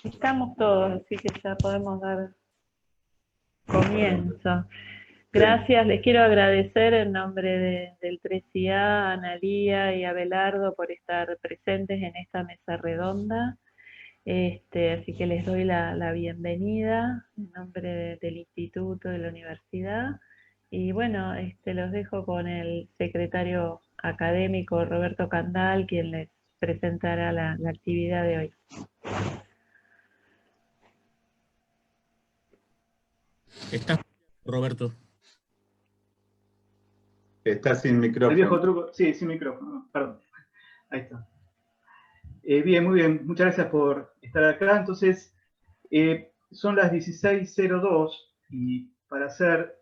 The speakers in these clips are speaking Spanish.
Estamos todos, así que ya podemos dar comienzo. Gracias, les quiero agradecer en nombre del 3IA, a Analía y a Abelardo por estar presentes en esta mesa redonda. Así que les doy la bienvenida en nombre del instituto, de la universidad. Y bueno, los dejo con el secretario académico Roberto Candal, quien les presentará la actividad de hoy. ¿Estás, Roberto? Está sin micrófono. El viejo truco, sí, sin micrófono, perdón. Ahí está. Bien, muy bien. Muchas gracias por estar acá. Entonces, son las 16:02 y para hacer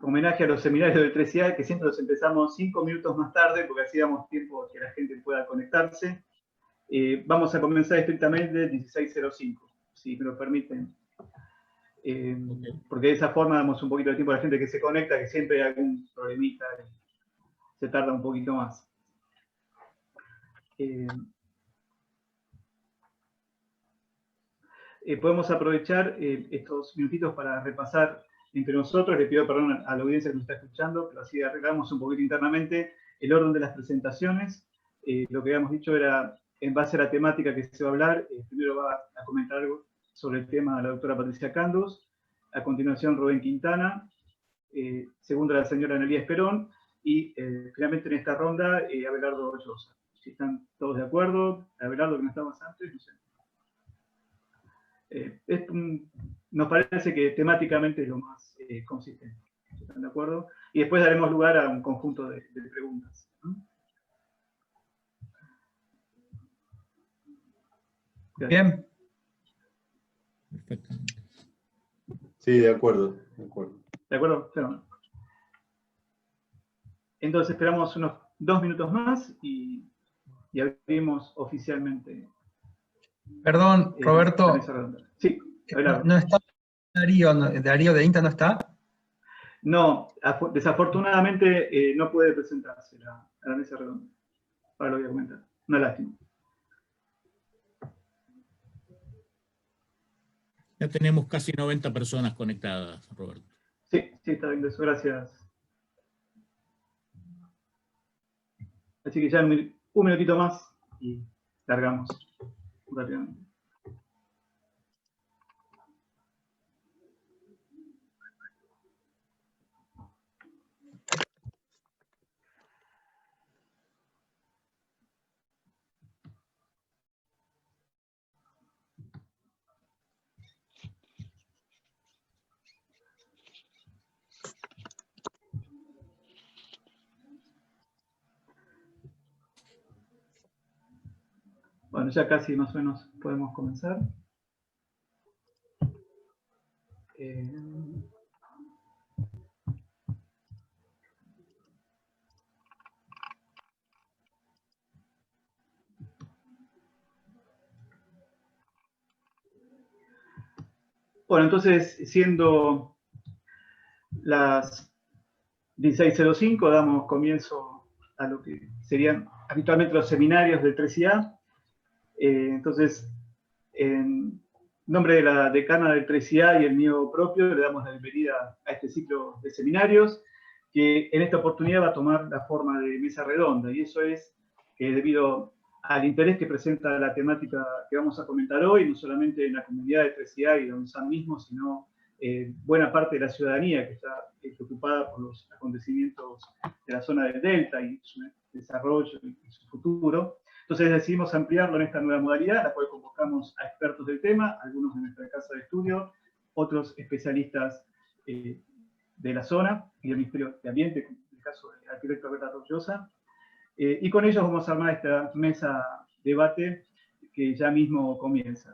homenaje a los seminarios del 3IA, que siempre los empezamos 5 minutos más tarde, porque así damos tiempo que la gente pueda conectarse, vamos a comenzar estrictamente 16:05, si me lo permiten. Porque de esa forma damos un poquito de tiempo a la gente que se conecta, que siempre hay algún problemita, se tarda un poquito más. Podemos aprovechar estos minutitos para repasar entre nosotros. Le pido perdón a la audiencia que nos está escuchando, pero así arreglamos un poquito internamente el orden de las presentaciones. Lo que habíamos dicho era, en base a la temática que se va a hablar, primero va a comentar algo sobre el tema la doctora Patricia Candus, a continuación Rubén Quintana, segundo la señora Analía Esperón, y finalmente en esta ronda Abelardo Llosa. Si están todos de acuerdo, Abelardo que no estábamos antes, no sé. Nos parece que temáticamente es lo más consistente. ¿Están de acuerdo? Y después daremos lugar a un conjunto de preguntas. Bien. Perfecto. Sí, de acuerdo. ¿De acuerdo? ¿De acuerdo? Claro. Entonces esperamos unos 2 minutos más y abrimos oficialmente. Perdón, Roberto. Sí, no está Darío de INTA, ¿no está? No, desafortunadamente no puede presentarse a la mesa redonda. Ahora lo voy a comentar. Una lástima. Ya tenemos casi 90 personas conectadas, Roberto. Sí, está bien, eso. Gracias. Así que ya un minutito más y largamos rápidamente. Bueno, ya casi más o menos podemos comenzar. Bueno, entonces, siendo las 16:05, damos comienzo a lo que serían habitualmente los seminarios del 3IA. Entonces, en nombre de la decana del 3IA y el mío propio, le damos la bienvenida a este ciclo de seminarios, que en esta oportunidad va a tomar la forma de mesa redonda, y eso es que debido al interés que presenta la temática que vamos a comentar hoy, no solamente en la comunidad de 3IA y de UNSAM mismo, sino buena parte de la ciudadanía que está preocupada por los acontecimientos de la zona del Delta y su desarrollo y su futuro. Entonces decidimos ampliarlo en esta nueva modalidad, en la cual convocamos a expertos del tema, algunos de nuestra casa de estudio, otros especialistas de la zona y del Ministerio de Ambiente, en el caso del arquitecto Abelardo Llosa. Y con ellos vamos a armar esta mesa debate que ya mismo comienza.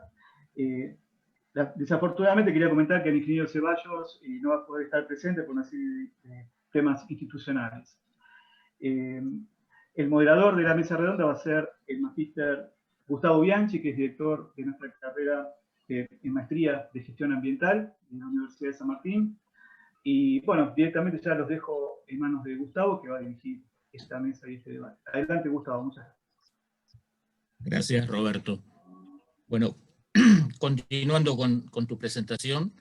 Desafortunadamente quería comentar que el ingeniero Ceballos no va a poder estar presente por una serie de temas institucionales. El moderador de la mesa redonda va a ser el magíster Gustavo Bianchi, que es director de nuestra carrera en maestría de gestión ambiental en la Universidad de San Martín. Y bueno, directamente ya los dejo en manos de Gustavo, que va a dirigir esta mesa y este debate. Adelante, Gustavo, muchas gracias. Gracias, Roberto. Bueno, continuando con tu presentación,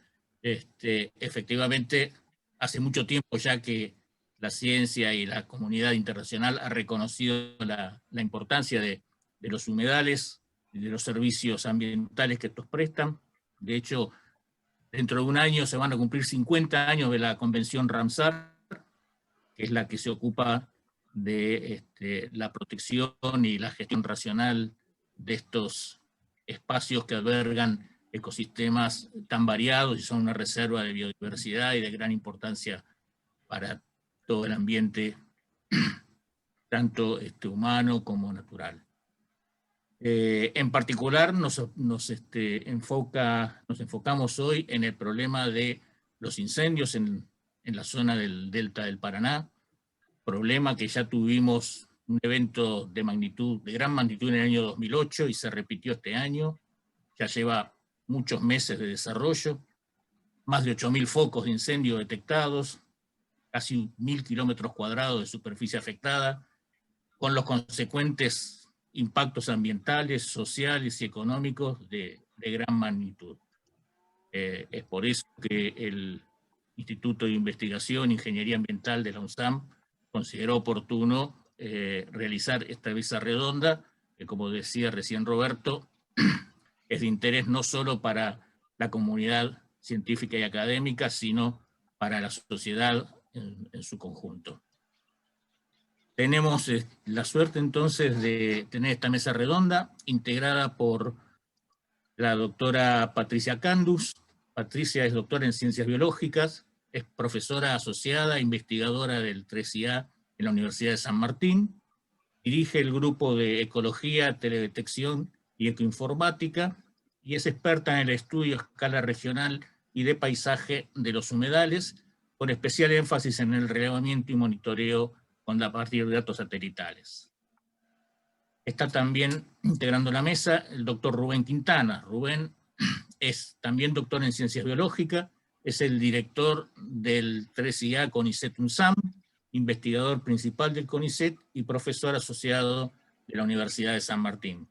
efectivamente, hace mucho tiempo ya que la ciencia y la comunidad internacional ha reconocido la importancia de los humedales y de los servicios ambientales que estos prestan. De hecho, dentro de un año se van a cumplir 50 años de la Convención Ramsar, que es la que se ocupa de la protección y la gestión racional de estos espacios que albergan ecosistemas tan variados y son una reserva de biodiversidad y de gran importancia para todo el ambiente, tanto humano como natural. En particular nos enfocamos hoy en el problema de los incendios en la zona del delta del Paraná, problema que ya tuvimos un evento de gran magnitud en el año 2008 y se repitió este año, ya lleva muchos meses de desarrollo, más de 8.000 focos de incendio detectados, casi 1.000 kilómetros cuadrados de superficie afectada, con los consecuentes impactos ambientales, sociales y económicos de gran magnitud. Es por eso que el Instituto de Investigación e Ingeniería Ambiental de la UNSAM consideró oportuno realizar esta mesa redonda, que como decía recién Roberto, es de interés no solo para la comunidad científica y académica, sino para la sociedad en su conjunto. Tenemos la suerte entonces de tener esta mesa redonda integrada por la doctora Patricia Candus. Patricia es doctora en Ciencias Biológicas, es profesora asociada e investigadora del 3IA en la Universidad de San Martín, dirige el grupo de Ecología, Teledetección y Ecoinformática, y es experta en el estudio a escala regional y de paisaje de los humedales, con especial énfasis en el relevamiento y monitoreo a partir de datos satelitales. Está también integrando la mesa el doctor Rubén Quintana. Rubén es también doctor en Ciencias Biológicas, es el director del 3IA CONICET UNSAM, investigador principal del CONICET y profesor asociado de la Universidad de San Martín.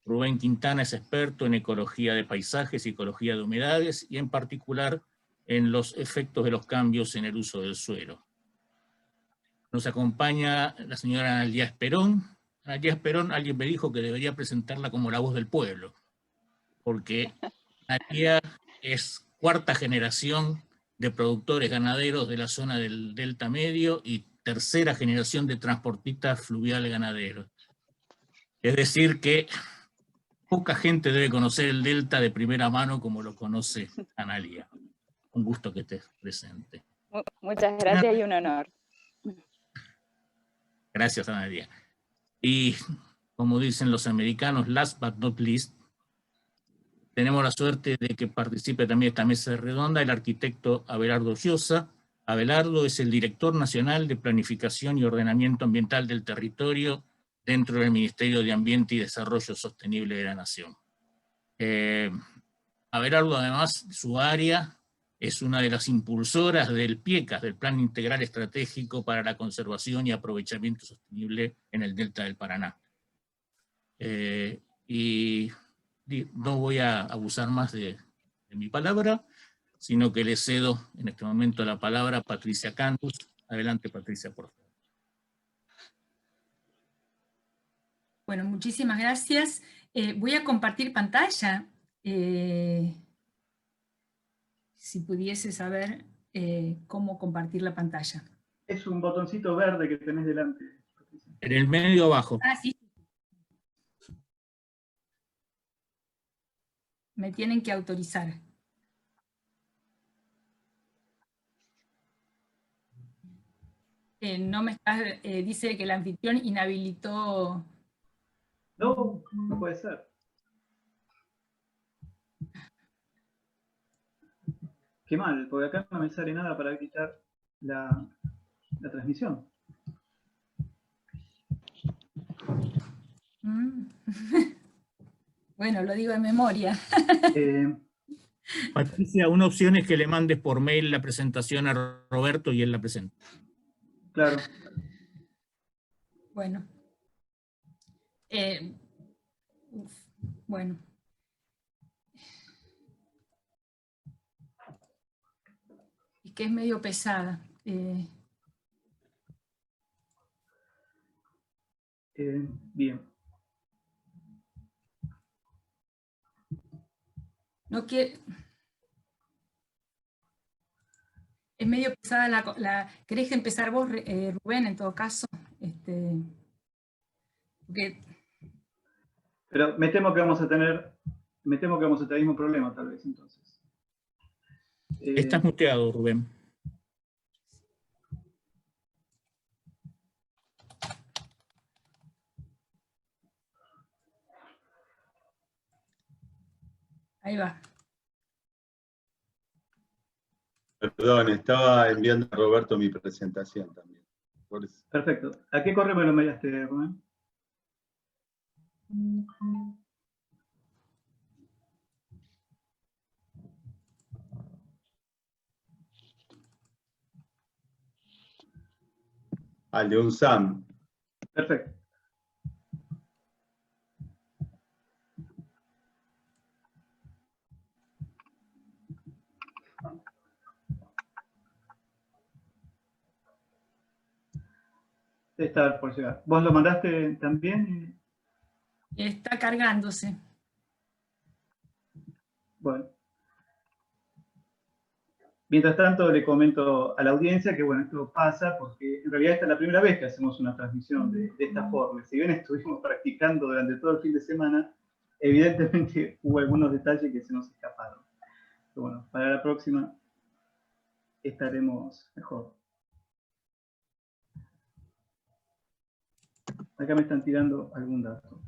Rubén Quintana es experto en ecología de paisajes y ecología de humedades, y en particular en los efectos de los cambios en el uso del suelo. Nos acompaña la señora Analía Esperón. Analía Esperón, alguien me dijo que debería presentarla como la voz del pueblo, porque Analía es cuarta generación de productores ganaderos de la zona del Delta Medio y tercera generación de transportistas fluviales ganaderos. Es decir que poca gente debe conocer el Delta de primera mano como lo conoce Analía. Un gusto que estés presente. Muchas gracias y un honor. Gracias, Analía. Y como dicen los americanos, last but not least, tenemos la suerte de que participe también esta mesa redonda el arquitecto Abelardo Llosa. Abelardo es el director nacional de Planificación y Ordenamiento Ambiental del Territorio dentro del Ministerio de Ambiente y Desarrollo Sostenible de la Nación. Abelardo, además, su área es una de las impulsoras del PIECAS, del Plan Integral Estratégico para la Conservación y Aprovechamiento Sostenible en el Delta del Paraná. Y no voy a abusar más de mi palabra, sino que le cedo en este momento la palabra a Patricia Candus. Adelante, Patricia, por favor. Bueno, muchísimas gracias. Voy a compartir pantalla. Si pudiese saber cómo compartir la pantalla. Es un botoncito verde que tenés delante. En el medio abajo. Ah, sí. Me tienen que autorizar. No me está, dice que el anfitrión inhabilitó. No, no puede ser. Qué mal, porque acá no me sale nada para quitar la transmisión. Bueno, lo digo de memoria. Patricia, una opción es que le mandes por mail la presentación a Roberto y él la presenta. Claro. Bueno. Bueno. que es medio pesada. Bien. No quiere... Es medio pesada ¿Querés empezar vos, Rubén, en todo caso? Porque... Pero me temo que vamos a tener el mismo problema, tal vez, entonces. Estás muteado, Rubén. Ahí va. Perdón, estaba enviando a Roberto mi presentación también. Por eso. Perfecto. ¿A qué correo me lo enviaste, Rubén? Al de UNSAM. Perfecto. Está por llegar. ¿Vos lo mandaste también? Está cargándose. Bueno. Mientras tanto, le comento a la audiencia que, bueno, esto pasa porque en realidad esta es la primera vez que hacemos una transmisión de esta forma. Si bien estuvimos practicando durante todo el fin de semana, evidentemente hubo algunos detalles que se nos escaparon. Pero bueno, para la próxima estaremos mejor. Acá me están tirando algún dato.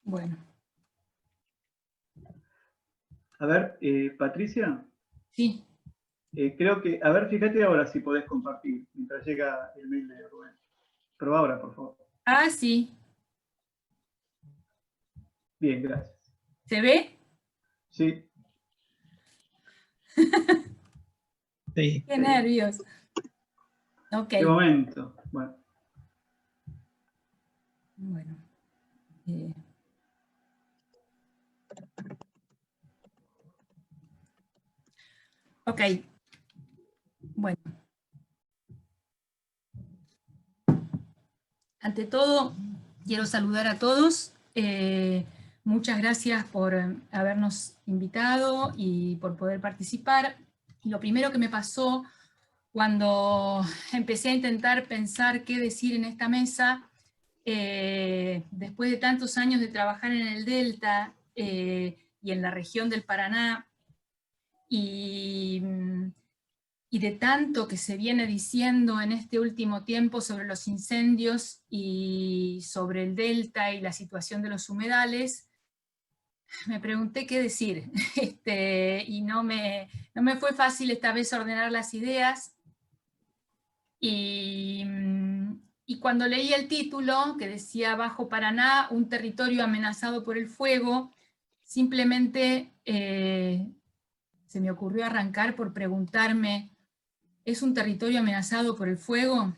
Bueno. A ver, Patricia. Sí. Creo que, a ver, fíjate ahora si podés compartir, mientras llega el mail de Rubén. Prueba ahora, por favor. Ah, sí. Bien, gracias. ¿Se ve? Sí. Sí. Qué nervios. Ok. ¿Qué momento? Bueno. Bueno. Ok. Bueno. Ante todo, quiero saludar a todos. Muchas gracias por habernos invitado y por poder participar. Y lo primero que me pasó cuando empecé a intentar pensar qué decir en esta mesa, después de tantos años de trabajar en el Delta y en la región del Paraná, y de tanto que se viene diciendo en este último tiempo sobre los incendios y sobre el Delta y la situación de los humedales, me pregunté qué decir, y no me fue fácil esta vez ordenar las ideas, y cuando leí el título, que decía Bajo Paraná, un territorio amenazado por el fuego, simplemente se me ocurrió arrancar por preguntarme, ¿es un territorio amenazado por el fuego?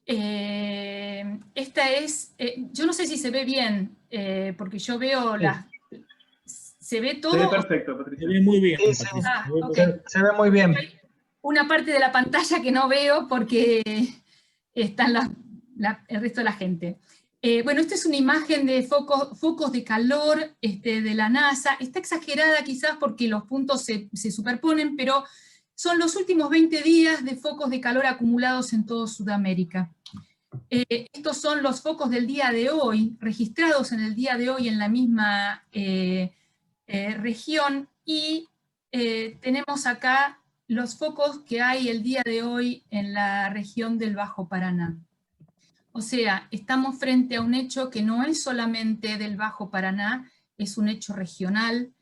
Esta es, yo no sé si se ve bien, porque yo veo ¿se ve todo? Se ve perfecto, Patricia. Se ve muy bien. Sí, Ah, ok. se ve muy bien. Hay una parte de la pantalla que no veo porque están el resto de la gente. Bueno, esta es una imagen de focos de calor de la NASA. Está exagerada quizás porque los puntos se superponen, pero son los últimos 20 días de focos de calor acumulados en toda Sudamérica. Estos son los focos del día de hoy, registrados en el día de hoy en la misma región, y tenemos acá los focos que hay el día de hoy en la región del Bajo Paraná. O sea, estamos frente a un hecho que no es solamente del Bajo Paraná, es un hecho regional,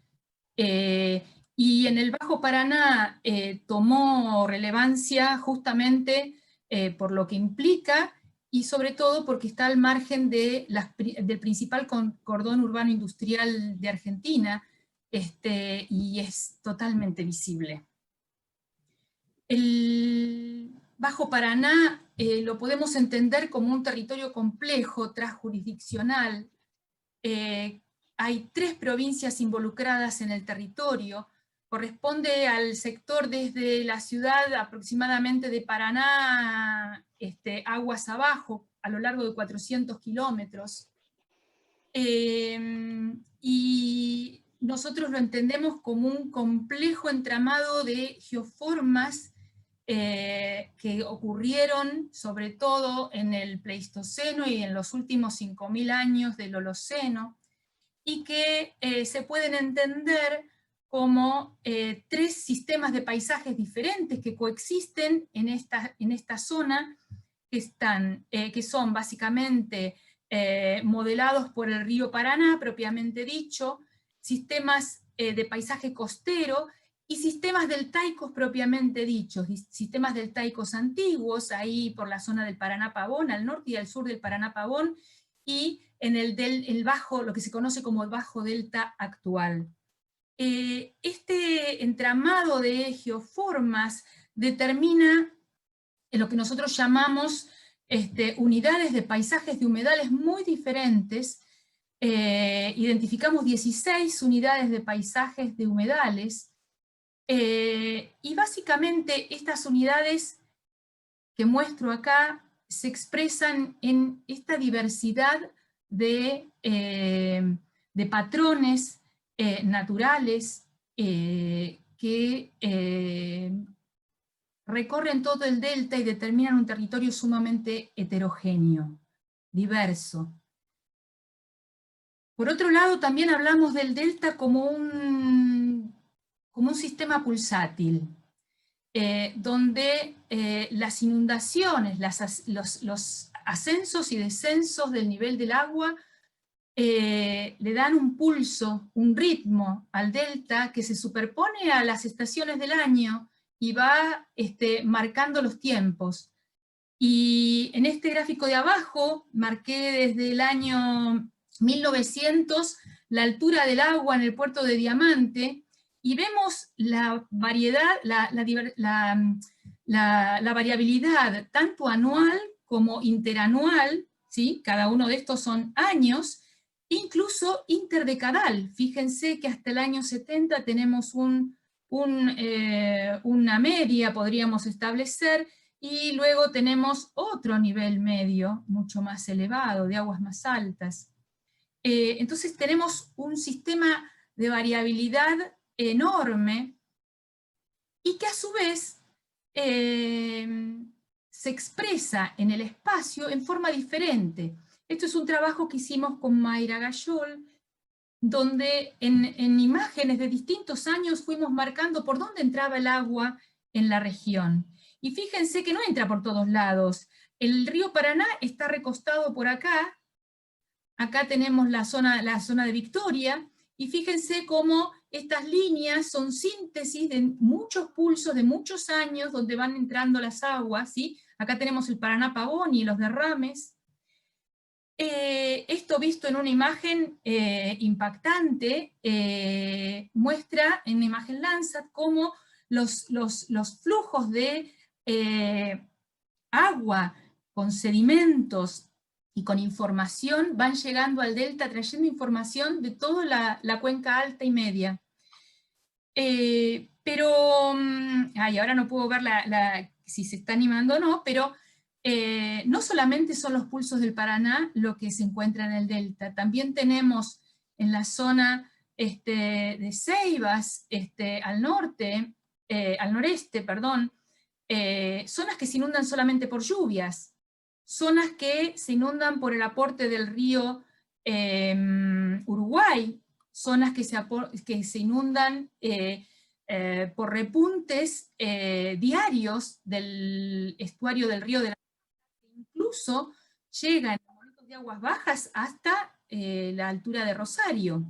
y en el Bajo Paraná tomó relevancia justamente por lo que implica y sobre todo porque está al margen de del principal cordón urbano industrial de Argentina, y es totalmente visible. El Bajo Paraná lo podemos entender como un territorio complejo, transjurisdiccional. Hay 3 provincias involucradas en el territorio. Corresponde al sector desde la ciudad aproximadamente de Paraná, aguas abajo, a lo largo de 400 kilómetros. Y nosotros lo entendemos como un complejo entramado de geoformas que ocurrieron sobre todo en el Pleistoceno y en los últimos 5.000 años del Holoceno, y que se pueden entender como 3 sistemas de paisajes diferentes que coexisten en esta zona, que son básicamente modelados por el río Paraná, propiamente dicho, sistemas de paisaje costero, y sistemas deltaicos propiamente dichos, sistemas deltaicos antiguos, ahí por la zona del Paraná-Pavón, al norte y al sur del Paraná-Pavón, y en el bajo, lo que se conoce como el bajo delta actual. Este entramado de geoformas determina lo que nosotros llamamos unidades de paisajes de humedales muy diferentes. Identificamos 16 unidades de paisajes de humedales, y básicamente estas unidades que muestro acá se expresan en esta diversidad de patrones naturales que recorren todo el delta y determinan un territorio sumamente heterogéneo, diverso. Por otro lado, también hablamos del delta como un sistema pulsátil, donde las inundaciones, los ascensos y descensos del nivel del agua le dan un pulso, un ritmo al delta que se superpone a las estaciones del año y va marcando los tiempos. Y en este gráfico de abajo marqué desde el año 1900 la altura del agua en el puerto de Diamante, y vemos la variedad, la variabilidad tanto anual como interanual, ¿sí? Cada uno de estos son años, incluso interdecadal. Fíjense que hasta el año 70 tenemos una media, podríamos establecer, y luego tenemos otro nivel medio, mucho más elevado, de aguas más altas. Entonces tenemos un sistema de variabilidad enorme, y que a su vez se expresa en el espacio en forma diferente. Esto es un trabajo que hicimos con Mayra Gayol, donde en imágenes de distintos años fuimos marcando por dónde entraba el agua en la región. Y fíjense que no entra por todos lados. El río Paraná está recostado por acá. Acá tenemos la zona de Victoria, y fíjense cómo estas líneas son síntesis de muchos pulsos de muchos años donde van entrando las aguas, ¿sí? Acá tenemos el Paraná-Pavón y los derrames. Esto visto en una imagen impactante, muestra en una imagen Landsat cómo los flujos de agua con sedimentos y con información van llegando al delta, trayendo información de toda la cuenca alta y media. Pero, ahora no puedo ver si se está animando o no, pero no solamente son los pulsos del Paraná lo que se encuentra en el delta, también tenemos en la zona de Ceibas, al noreste, perdón, zonas que se inundan solamente por lluvias, zonas que se inundan por el aporte del río Uruguay, zonas que se inundan por repuntes diarios del estuario del río de la Plata, incluso llegan en momentos de aguas bajas hasta la altura de Rosario.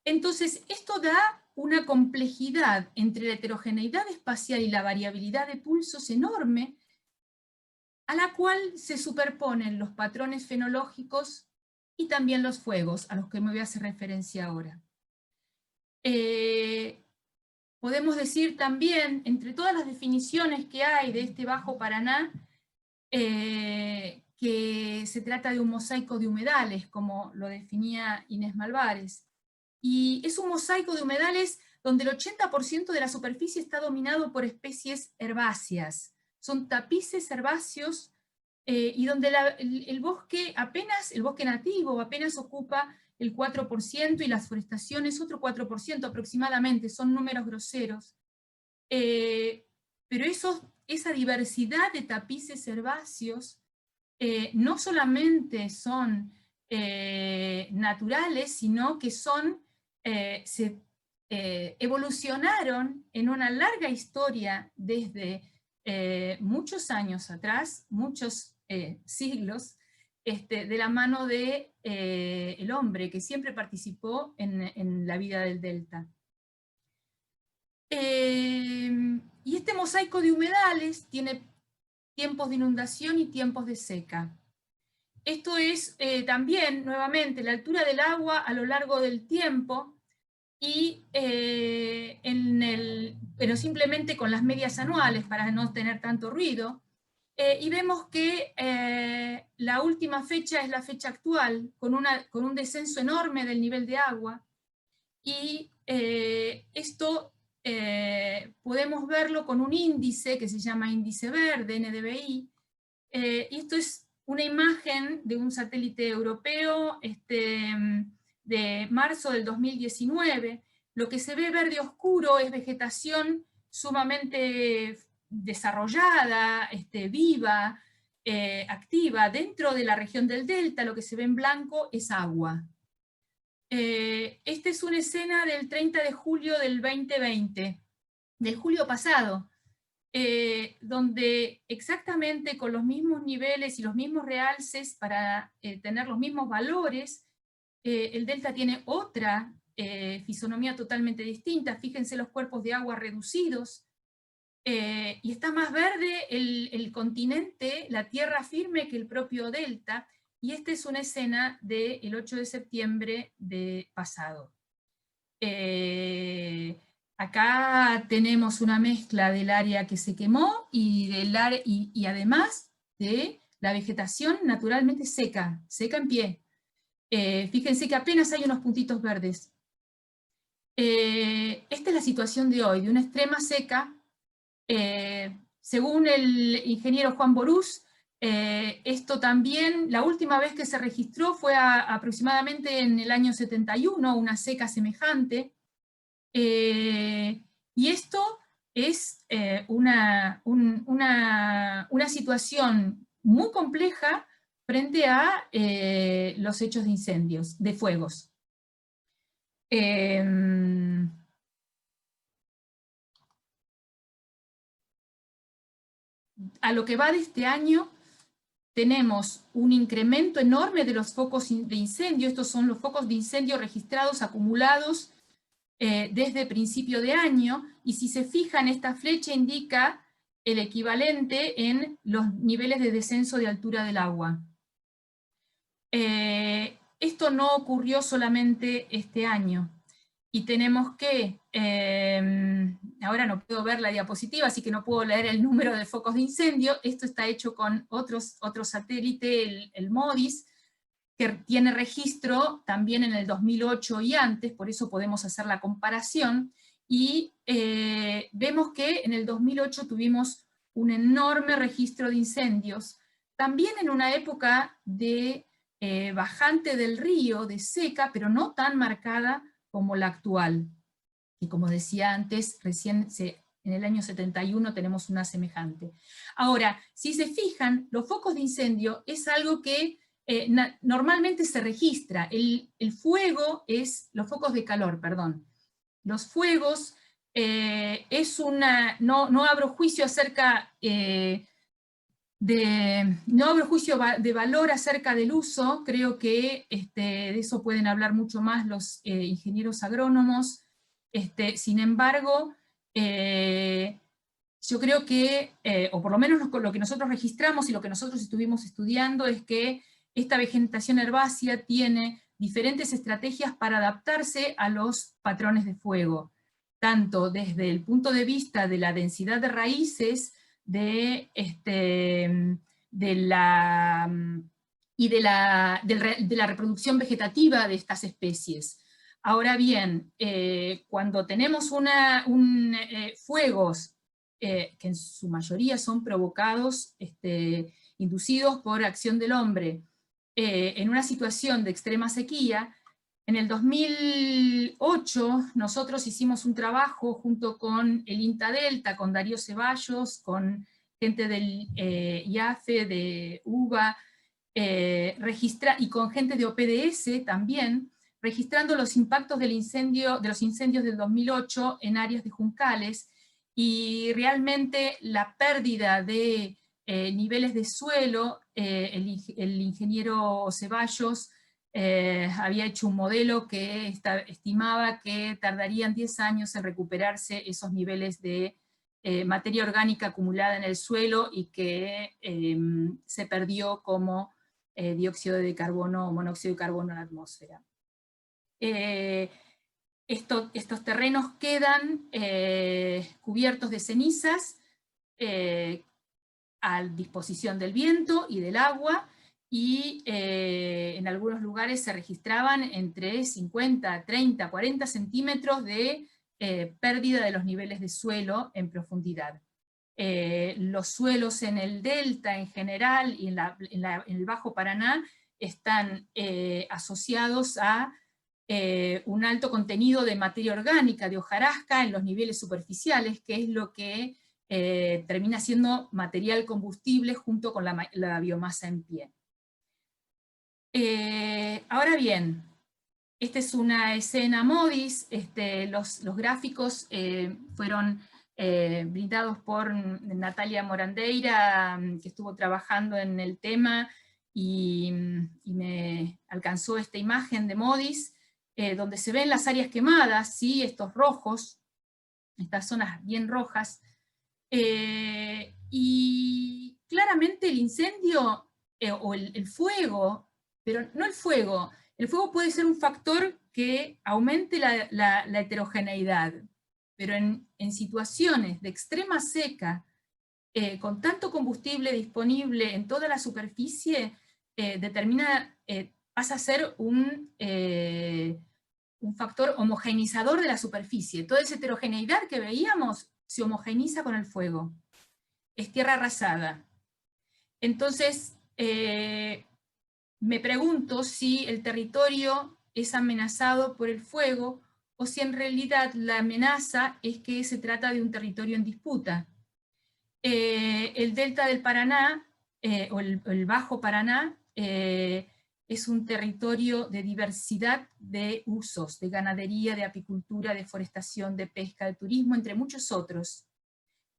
Entonces, esto da una complejidad entre la heterogeneidad espacial y la variabilidad de pulsos enorme, a la cual se superponen los patrones fenológicos y también los fuegos, a los que me voy a hacer referencia ahora. Podemos decir también, entre todas las definiciones que hay de este Bajo Paraná, que se trata de un mosaico de humedales, como lo definía Inés Malvares. Y es un mosaico de humedales donde el 80% de la superficie está dominado por especies herbáceas. Son tapices herbáceos y donde el bosque nativo apenas ocupa el 4% y las forestaciones otro 4% aproximadamente, son números groseros. Pero esa diversidad de tapices herbáceos no solamente son naturales, sino que se evolucionaron en una larga historia desde muchos años atrás, muchos siglos, de la mano del hombre, que siempre participó en la vida del delta. Y este mosaico de humedales tiene tiempos de inundación y tiempos de seca. Esto es también, nuevamente, la altura del agua a lo largo del tiempo, pero simplemente con las medias anuales para no tener tanto ruido. Y vemos que la última fecha es la fecha actual, con un descenso enorme del nivel de agua, y esto podemos verlo con un índice que se llama índice verde, NDVI, y esto es una imagen de un satélite europeo de marzo del 2019. Lo que se ve verde oscuro es vegetación sumamente desarrollada, viva, activa. Dentro de la región del delta lo que se ve en blanco es agua. Esta es una escena del 30 de julio del 2020, del julio pasado, donde exactamente con los mismos niveles y los mismos realces para tener los mismos valores, el delta tiene otra fisonomía totalmente distinta. Fíjense los cuerpos de agua reducidos, y está más verde el continente, la tierra firme, que el propio delta, y esta es una escena del 8 de septiembre pasado. Acá tenemos una mezcla del área que se quemó y además de la vegetación naturalmente seca en pie. Fíjense que apenas hay unos puntitos verdes. Esta es la situación de hoy, de una extrema seca. Según el ingeniero Juan Borús, esto también, la última vez que se registró fue aproximadamente en el año 71, una seca semejante. Y esto es una situación muy compleja frente a los hechos de incendios, de fuegos. A lo que va de este año, tenemos un incremento enorme de los focos de incendio. Estos son los focos de incendio registrados, acumulados desde principio de año, y si se fijan, esta flecha indica el equivalente en los niveles de descenso de altura del agua. Esto no ocurrió solamente este año, y tenemos que, ahora no puedo ver la diapositiva, así que no puedo leer el número de focos de incendio. Esto está hecho con otro satélite, el MODIS, que tiene registro también en el 2008 y antes, por eso podemos hacer la comparación, y vemos que en el 2008 tuvimos un enorme registro de incendios, también en una época de bajante del río, de seca, pero no tan marcada como la actual. Y como decía antes, en el año 71 tenemos una semejante. Ahora, si se fijan, los focos de incendio es algo que normalmente se registra. El fuego es, los focos de calor, perdón. Los fuegos es una, no abro juicio acerca no abro juicio de valor acerca del uso. Creo que de eso pueden hablar mucho más los ingenieros agrónomos. Sin embargo, yo creo que, o por lo menos lo que nosotros registramos y lo que nosotros estuvimos estudiando, es que esta vegetación herbácea tiene diferentes estrategias para adaptarse a los patrones de fuego, tanto desde el punto de vista de la densidad de raíces, de la reproducción vegetativa de estas especies. Ahora bien, cuando tenemos fuegos que en su mayoría son provocados, inducidos por acción del hombre, en una situación de extrema sequía, en el 2008 nosotros hicimos un trabajo junto con el INTA Delta, con Darío Ceballos, con gente del IAFE, de UBA, y con gente de OPDS también, registrando los impactos de los incendios del 2008 en áreas de juncales, y realmente la pérdida de niveles de suelo, el ingeniero Ceballos había hecho un modelo que estimaba que tardarían 10 años en recuperarse esos niveles de materia orgánica acumulada en el suelo y que se perdió como dióxido de carbono o monóxido de carbono en la atmósfera. Estos terrenos quedan cubiertos de cenizas a disposición del viento y del agua, y en algunos lugares se registraban entre 50, 30, 40 centímetros de pérdida de los niveles de suelo en profundidad. Los suelos en el delta en general y en el Bajo Paraná están asociados a un alto contenido de materia orgánica, de hojarasca en los niveles superficiales, que es lo que termina siendo material combustible junto con la biomasa en pie. Ahora bien, esta es una escena MODIS, los gráficos fueron brindados por Natalia Morandeira, que estuvo trabajando en el tema, y me alcanzó esta imagen de MODIS, donde se ven las áreas quemadas, ¿sí? Estos rojos, estas zonas bien rojas, y claramente el incendio, o el fuego, pero no el fuego puede ser un factor que aumente la heterogeneidad, pero en situaciones de extrema seca, con tanto combustible disponible en toda la superficie, pasa a ser un factor homogeneizador de la superficie. Toda esa heterogeneidad que veíamos se homogeneiza con el fuego. Es tierra arrasada. Entonces, me pregunto si el territorio es amenazado por el fuego, o si en realidad la amenaza es que se trata de un territorio en disputa. El delta del Paraná, o el Bajo Paraná, es un territorio de diversidad de usos, de ganadería, de apicultura, de forestación, de pesca, de turismo, entre muchos otros.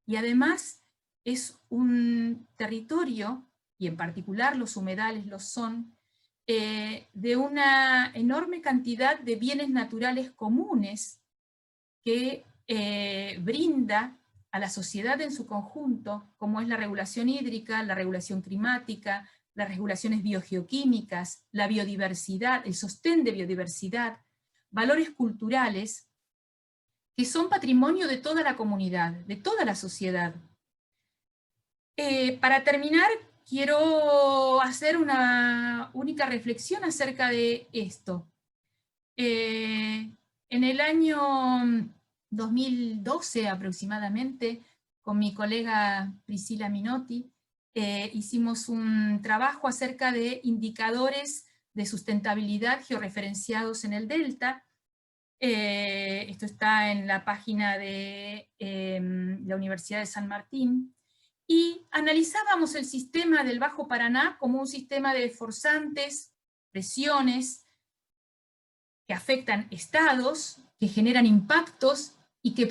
Y además es un territorio, y en particular los humedales lo son, de una enorme cantidad de bienes naturales comunes que brinda a la sociedad en su conjunto, como es la regulación hídrica, la regulación climática, las regulaciones biogeoquímicas, la biodiversidad, el sostén de biodiversidad, valores culturales, que son patrimonio de toda la comunidad, de toda la sociedad. Para terminar, quiero hacer una única reflexión acerca de esto. En el año 2012 aproximadamente, con mi colega Priscila Minotti, hicimos un trabajo acerca de indicadores de sustentabilidad georreferenciados en el delta. Esto está en la página de la Universidad de San Martín, y analizábamos el sistema del Bajo Paraná como un sistema de forzantes, presiones, que afectan estados, que generan impactos y que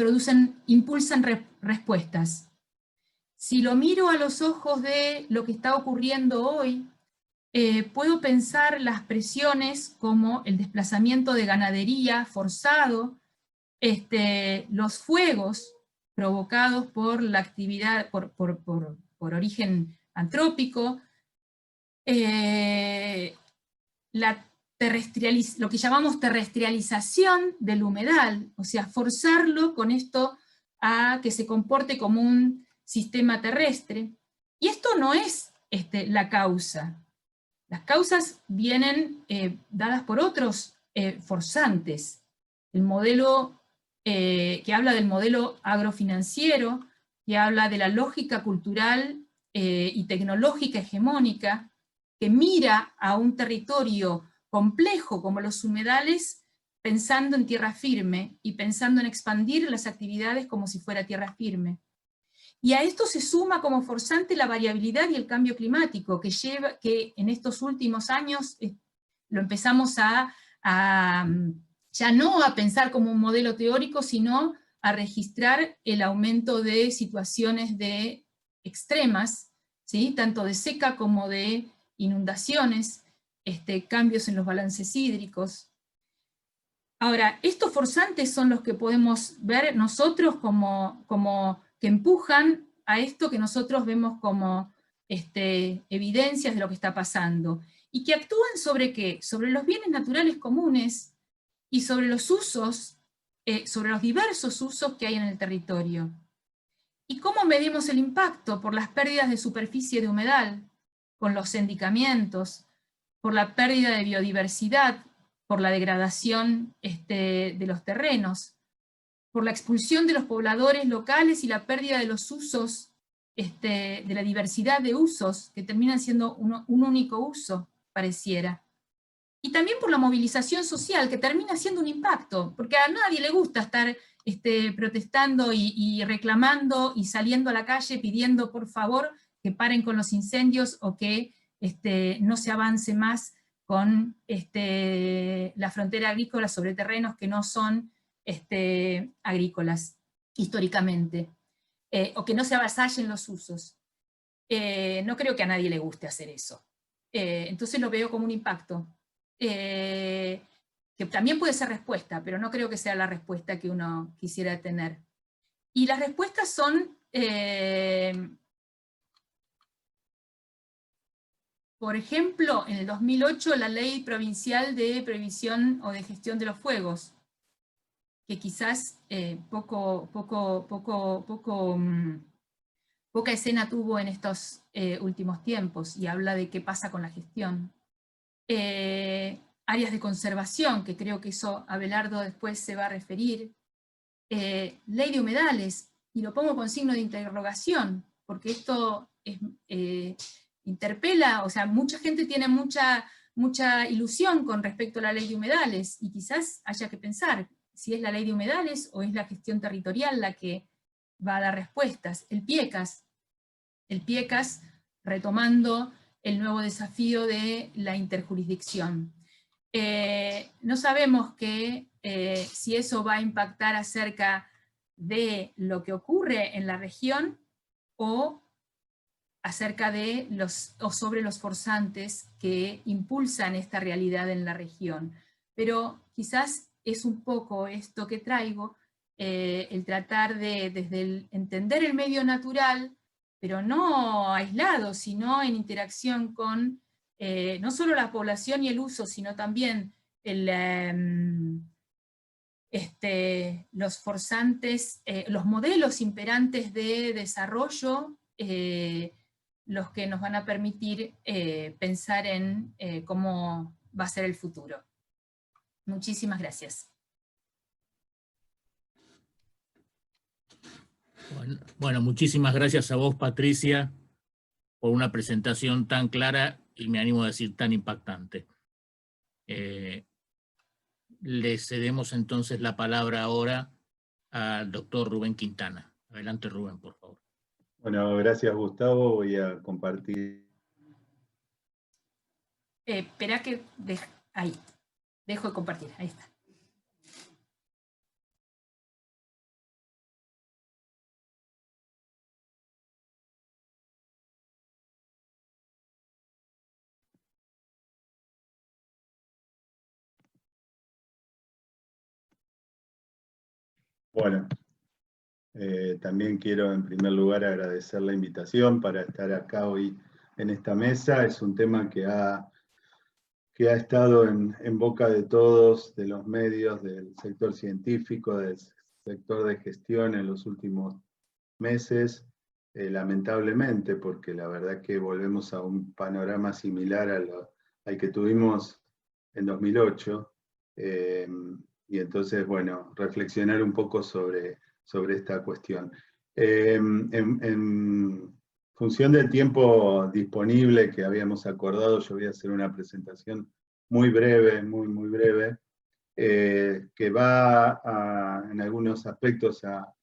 impulsan respuestas. Si lo miro a los ojos de lo que está ocurriendo hoy, puedo pensar las presiones como el desplazamiento de ganadería forzado, los fuegos provocados por la actividad, por origen antrópico, lo que llamamos terrestrialización del humedal, o sea, forzarlo con esto a que se comporte como un sistema terrestre. Y esto no es la causa. Las causas vienen dadas por otros forzantes. El modelo que habla del modelo agrofinanciero, que habla de la lógica cultural y tecnológica hegemónica, que mira a un territorio complejo como los humedales pensando en tierra firme y pensando en expandir las actividades como si fuera tierra firme. Y a esto se suma como forzante la variabilidad y el cambio climático, que en estos últimos años lo empezamos ya no a pensar como un modelo teórico, sino a registrar el aumento de situaciones extremas, ¿sí? Tanto de seca como de inundaciones, cambios en los balances hídricos. Ahora, estos forzantes son los que podemos ver nosotros como que empujan a esto que nosotros vemos como evidencias de lo que está pasando, y que actúan ¿sobre qué? Sobre los bienes naturales comunes y sobre los usos, sobre los diversos usos que hay en el territorio. ¿Y cómo medimos el impacto? Por las pérdidas de superficie de humedal, con los encharcamientos, por la pérdida de biodiversidad, por la degradación de los terrenos, por la expulsión de los pobladores locales y la pérdida de los usos, de la diversidad de usos, que terminan siendo un único uso, pareciera. Y también por la movilización social, que termina siendo un impacto, porque a nadie le gusta estar protestando y reclamando y saliendo a la calle pidiendo por favor que paren con los incendios o que no se avance más con la frontera agrícola sobre terrenos que no son agrícolas históricamente, o que no se avasallen los usos. No creo que a nadie le guste hacer eso. Entonces lo veo como un impacto, que también puede ser respuesta, pero no creo que sea la respuesta que uno quisiera tener. Y las respuestas son, por ejemplo, en el 2008 la Ley Provincial de Previsión o de Gestión de los Fuegos, que quizás poca escena tuvo en estos últimos tiempos, y habla de qué pasa con la gestión. Áreas de conservación, que creo que eso Abelardo después se va a referir. Ley de humedales, y lo pongo con signo de interrogación, porque esto interpela, o sea, mucha gente tiene mucha ilusión con respecto a la ley de humedales, y quizás haya que pensar si es la ley de humedales o es la gestión territorial la que va a dar respuestas. El PIECAS, retomando el nuevo desafío de la interjurisdicción. No sabemos si eso va a impactar acerca de lo que ocurre en la región o acerca de o sobre los forzantes que impulsan esta realidad en la región. Pero quizás es un poco esto que traigo, el tratar de, desde entender el medio natural, pero no aislado, sino en interacción con no solo la población y el uso, sino también los forzantes, los modelos imperantes de desarrollo, los que nos van a permitir pensar en cómo va a ser el futuro. Muchísimas gracias. Bueno, muchísimas gracias a vos, Patricia, por una presentación tan clara y me animo a decir tan impactante. Le cedemos entonces la palabra ahora al doctor Rubén Quintana. Adelante, Rubén, por favor. Bueno, gracias, Gustavo. Voy a compartir. Espera que... ahí. Dejo de compartir. Ahí está. Bueno, También quiero en primer lugar agradecer la invitación para estar acá hoy en esta mesa. Es un tema que ha estado en boca de todos, de los medios, del sector científico, del sector de gestión en los últimos meses, lamentablemente, porque la verdad que volvemos a un panorama similar al que tuvimos en 2008, y entonces, bueno, reflexionar un poco sobre esta cuestión. En función del tiempo disponible que habíamos acordado, yo voy a hacer una presentación muy breve, muy breve, que va en algunos aspectos a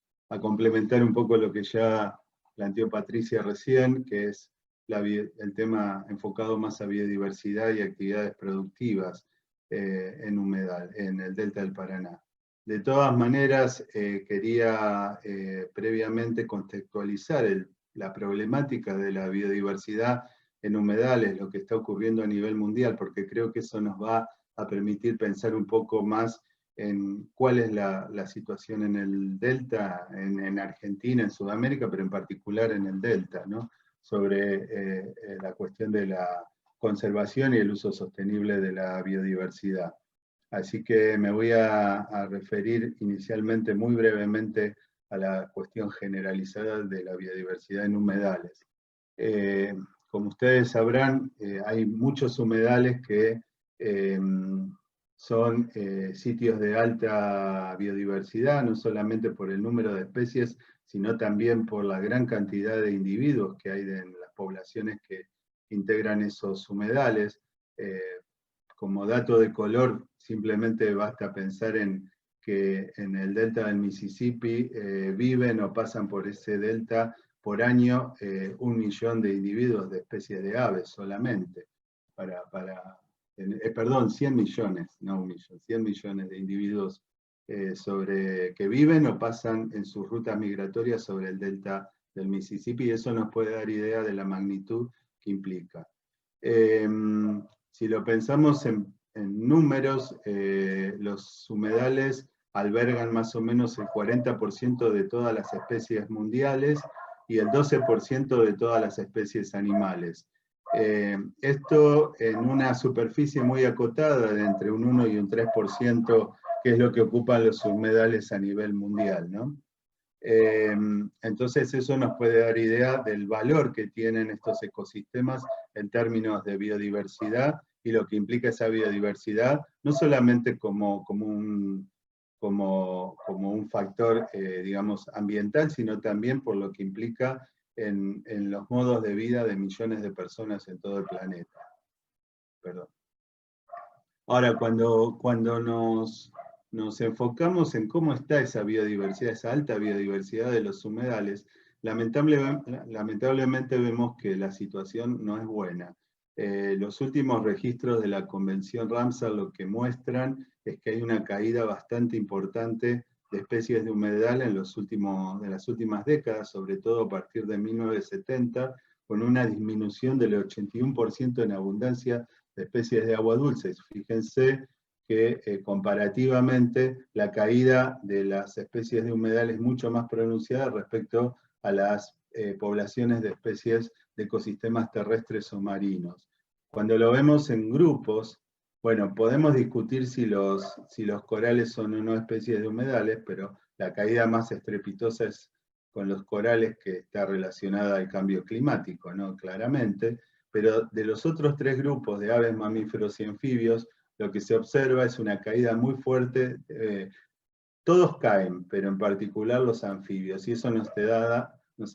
complementar un poco lo que ya planteó Patricia recién, que es el tema enfocado más a biodiversidad y actividades productivas en humedal, en el Delta del Paraná. De todas maneras, quería previamente contextualizar la problemática de la biodiversidad en humedales, lo que está ocurriendo a nivel mundial, porque creo que eso nos va a permitir pensar un poco más en cuál es la situación en el Delta, en Argentina, en Sudamérica, pero en particular en el Delta, ¿no? Sobre la cuestión de la conservación y el uso sostenible de la biodiversidad. Así que me voy a referir inicialmente muy brevemente a la cuestión generalizada de la biodiversidad en humedales. Como ustedes sabrán, hay muchos humedales que son sitios de alta biodiversidad, no solamente por el número de especies, sino también por la gran cantidad de individuos que hay en las poblaciones que integran esos humedales. Como dato de color, simplemente basta pensar en que en el delta del Mississippi viven o pasan por ese delta por año 1 millón de individuos de especies de aves solamente. Perdón, 100 millones, no 1 millón, 100 millones de individuos que viven o pasan en sus rutas migratorias sobre el delta del Mississippi, y eso nos puede dar idea de la magnitud que implica. Si lo pensamos en números, los humedales albergan más o menos el 40% de todas las especies mundiales y el 12% de todas las especies animales. Esto en una superficie muy acotada de entre un 1 y un 3%, que es lo que ocupan los humedales a nivel mundial, ¿no? Entonces eso nos puede dar idea del valor que tienen estos ecosistemas en términos de biodiversidad y lo que implica esa biodiversidad, no solamente como un factor, digamos, ambiental, sino también por lo que implica en los modos de vida de millones de personas en todo el planeta. Perdón. Ahora, cuando nos enfocamos en cómo está esa biodiversidad, esa alta biodiversidad de los humedales, lamentablemente vemos que la situación no es buena. Los últimos registros de la Convención Ramsar lo que muestran es que hay una caída bastante importante de especies de humedal en las últimas décadas, sobre todo a partir de 1970, con una disminución del 81% en abundancia de especies de agua dulce. Fíjense que comparativamente la caída de las especies de humedal es mucho más pronunciada respecto a las poblaciones de especies de ecosistemas terrestres o marinos. Cuando lo vemos en grupos, bueno, podemos discutir si los corales son o no especies de humedales, pero la caída más estrepitosa es con los corales, que está relacionada al cambio climático, ¿no? Claramente, pero de los otros 3 grupos de aves, mamíferos y anfibios, lo que se observa es una caída muy fuerte. Todos caen, pero en particular los anfibios, y eso nos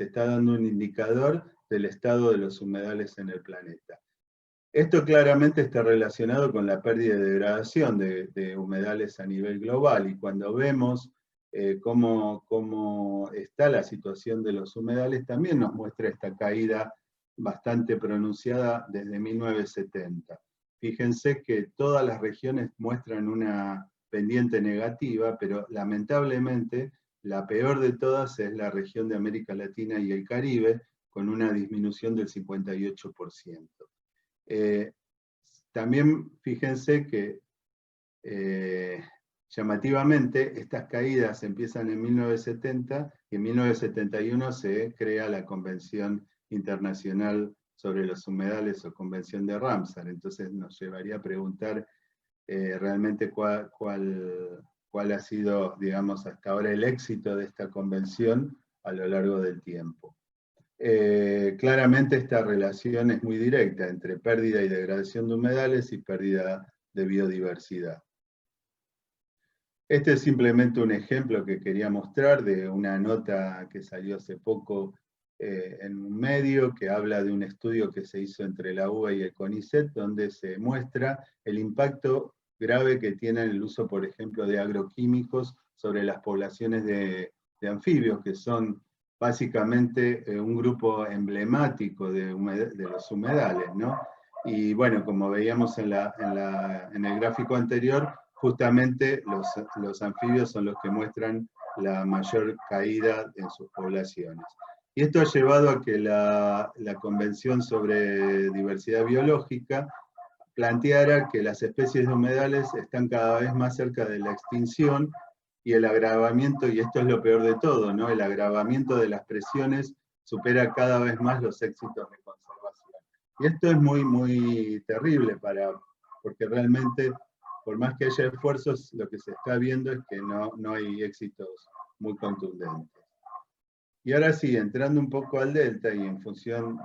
está dando un indicador del estado de los humedales en el planeta. Esto claramente está relacionado con la pérdida y degradación de humedales a nivel global, y cuando vemos cómo está la situación de los humedales, también nos muestra esta caída bastante pronunciada desde 1970. Fíjense que todas las regiones muestran una pendiente negativa, pero lamentablemente la peor de todas es la región de América Latina y el Caribe, con una disminución del 58%. También fíjense que llamativamente, estas caídas empiezan en 1970 y en 1971 se crea la Convención Internacional sobre los Humedales o Convención de Ramsar. Entonces nos llevaría a preguntar realmente cuál ha sido, digamos, hasta ahora el éxito de esta convención a lo largo del tiempo. Claramente esta relación es muy directa entre pérdida y degradación de humedales y pérdida de biodiversidad. Este es simplemente un ejemplo que quería mostrar de una nota que salió hace poco en un medio que habla de un estudio que se hizo entre la UBA y el CONICET, donde se muestra el impacto grave que tiene el uso, por ejemplo, de agroquímicos sobre las poblaciones de anfibios, que son básicamente un grupo emblemático de los humedales, ¿no? Y bueno, como veíamos en el gráfico anterior, justamente los anfibios son los que muestran la mayor caída en sus poblaciones. Y esto ha llevado a que la Convención sobre Diversidad Biológica planteara que las especies de humedales están cada vez más cerca de la extinción, y el agravamiento, y esto es lo peor de todo, ¿no? El agravamiento de las presiones supera cada vez más los éxitos de conservación. Y esto es muy, muy terrible porque realmente, por más que haya esfuerzos, lo que se está viendo es que no hay éxitos muy contundentes. Y ahora sí, entrando un poco al delta y en función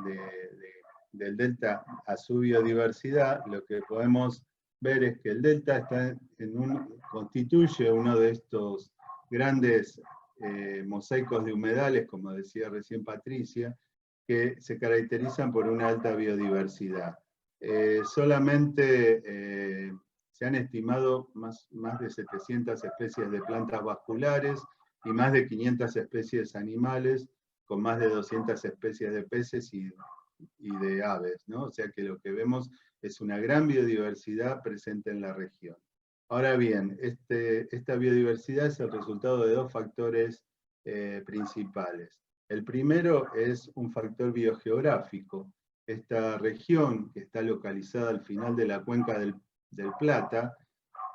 del delta a su biodiversidad, lo que podemos ver es que el delta constituye uno de estos grandes mosaicos de humedales, como decía recién Patricia, que se caracterizan por una alta biodiversidad. Solamente se han estimado más de 700 especies de plantas vasculares y más de 500 especies animales, con más de 200 especies de peces y de aves, ¿no? O sea que lo que vemos es una gran biodiversidad presente en la región. Ahora bien, esta biodiversidad es el resultado de dos factores principales. El primero es un factor biogeográfico. Esta región, que está localizada al final de la cuenca del Plata,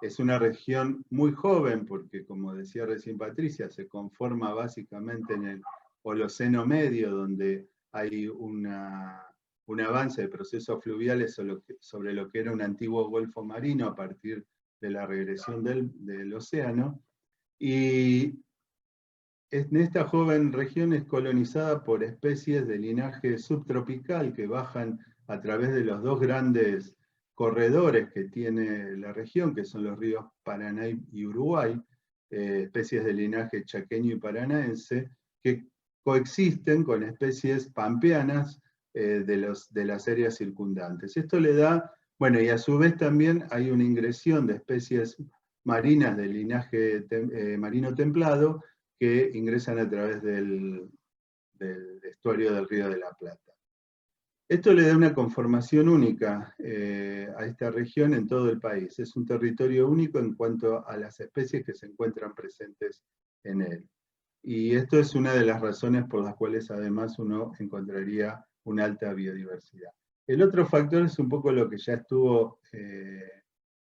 es una región muy joven, porque como decía recién Patricia, se conforma básicamente en el Holoceno Medio, donde hay un avance de procesos fluviales sobre lo que era un antiguo golfo marino a partir de la regresión del océano. Y en esta joven región es colonizada por especies de linaje subtropical que bajan a través de los dos grandes corredores que tiene la región, que son los ríos Paraná y Uruguay, especies de linaje chaqueño y paranaense, que coexisten con especies pampeanas de las áreas circundantes. Esto le da, bueno, y a su vez también hay una ingresión de especies marinas de linaje marino templado que ingresan a través del estuario del Río de la Plata. Esto le da una conformación única a esta región en todo el país. Es un territorio único en cuanto a las especies que se encuentran presentes en él. Y esto es una de las razones por las cuales además uno encontraría una alta biodiversidad. El otro factor es un poco lo que ya estuvo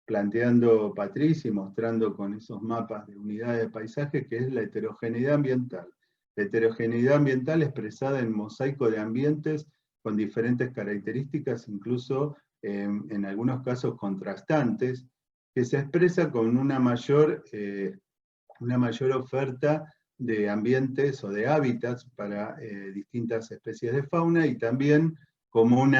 planteando Patricia y mostrando con esos mapas de unidades de paisaje, que es la heterogeneidad ambiental. La heterogeneidad ambiental expresada en mosaico de ambientes con diferentes características, incluso en algunos casos contrastantes, que se expresa con una mayor oferta de ambientes o de hábitats para distintas especies de fauna, y también como un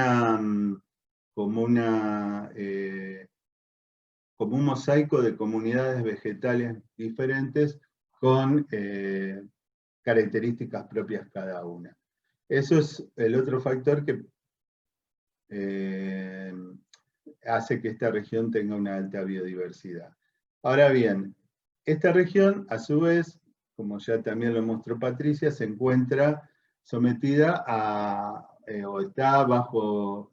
mosaico de comunidades vegetales diferentes con características propias cada una. Eso es el otro factor que hace que esta región tenga una alta biodiversidad. Ahora bien, esta región, a su vez, como ya también lo mostró Patricia, se encuentra sometida o está bajo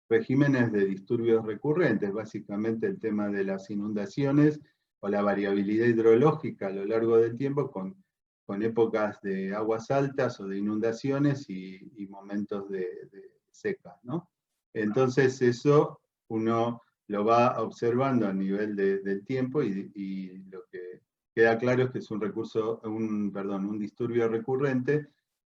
regímenes de disturbios recurrentes, básicamente el tema de las inundaciones o la variabilidad hidrológica a lo largo del tiempo, con épocas de aguas altas o de inundaciones y momentos de seca, ¿no? Entonces eso uno lo va observando a nivel del tiempo y lo que queda claro es que es un disturbio recurrente,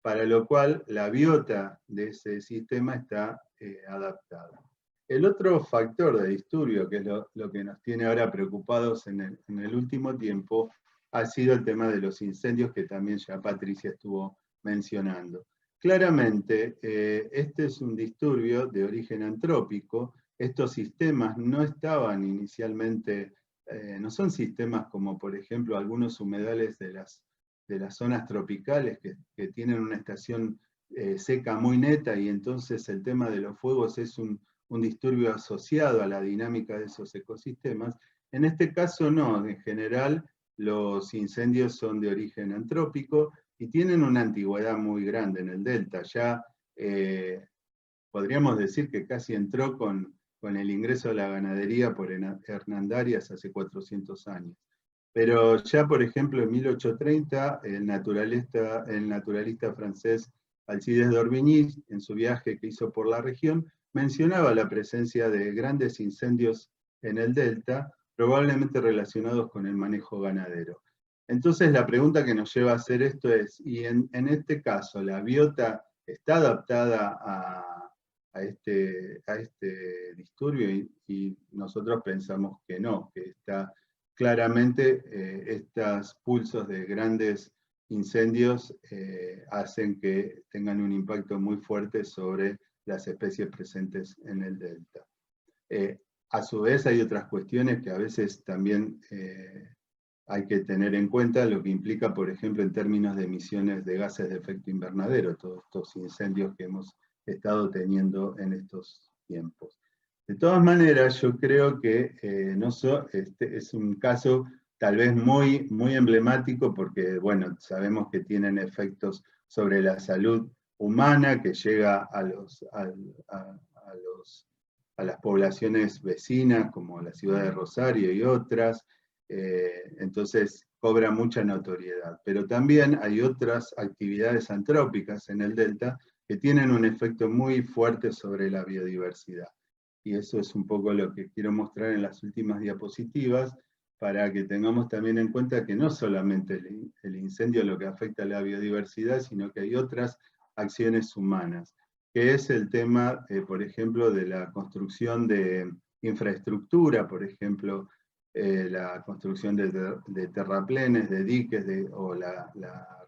para lo cual la biota de ese sistema está adaptada. El otro factor de disturbio, que es lo que nos tiene ahora preocupados en el último tiempo, ha sido el tema de los incendios, que también ya Patricia estuvo mencionando. Claramente, este es un disturbio de origen antrópico. Estos sistemas no estaban inicialmente, no son sistemas como por ejemplo algunos humedales de las zonas tropicales que tienen una estación seca muy neta, y entonces el tema de los fuegos es un disturbio asociado a la dinámica de esos ecosistemas. En este caso no, en general los incendios son de origen antrópico y tienen una antigüedad muy grande en el delta. Ya podríamos decir que casi entró con el ingreso de la ganadería por Hernandarias hace 400 años. Pero ya, por ejemplo, en 1830, el naturalista francés Alcides d'Orbigny, en su viaje que hizo por la región, mencionaba la presencia de grandes incendios en el delta, probablemente relacionados con el manejo ganadero. Entonces la pregunta que nos lleva a hacer esto es, ¿y en este caso la biota está adaptada a este disturbio? Y nosotros pensamos que no, que está claramente estos pulsos de grandes incendios hacen que tengan un impacto muy fuerte sobre las especies presentes en el delta. A su vez hay otras cuestiones que a veces también hay que tener en cuenta, lo que implica, por ejemplo, en términos de emisiones de gases de efecto invernadero, todos estos incendios que hemos estado teniendo en estos tiempos. De todas maneras, yo creo que este es un caso tal vez muy, muy emblemático, porque bueno, sabemos que tienen efectos sobre la salud humana, que llega a las poblaciones vecinas, como la ciudad de Rosario y otras, entonces cobra mucha notoriedad. Pero también hay otras actividades antrópicas en el delta que tienen un efecto muy fuerte sobre la biodiversidad. Y eso es un poco lo que quiero mostrar en las últimas diapositivas, para que tengamos también en cuenta que no solamente el incendio es lo que afecta a la biodiversidad, sino que hay otras acciones humanas, que es el tema, por ejemplo, de la construcción de infraestructura, por ejemplo, la construcción de terraplenes, de diques, o la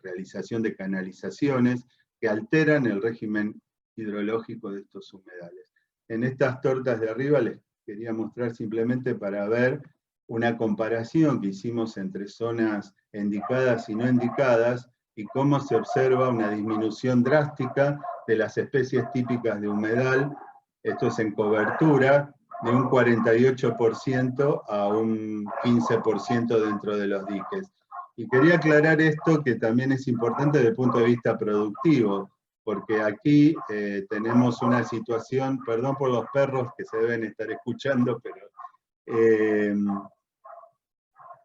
realización de canalizaciones, que alteran el régimen hidrológico de estos humedales. En estas tortas de arriba les quería mostrar simplemente para ver una comparación que hicimos entre zonas indicadas y no indicadas, y cómo se observa una disminución drástica de las especies típicas de humedal, esto es en cobertura, de un 48% a un 15% dentro de los diques. Y quería aclarar esto, que también es importante desde el punto de vista productivo, porque aquí tenemos una situación, perdón por los perros que se deben estar escuchando,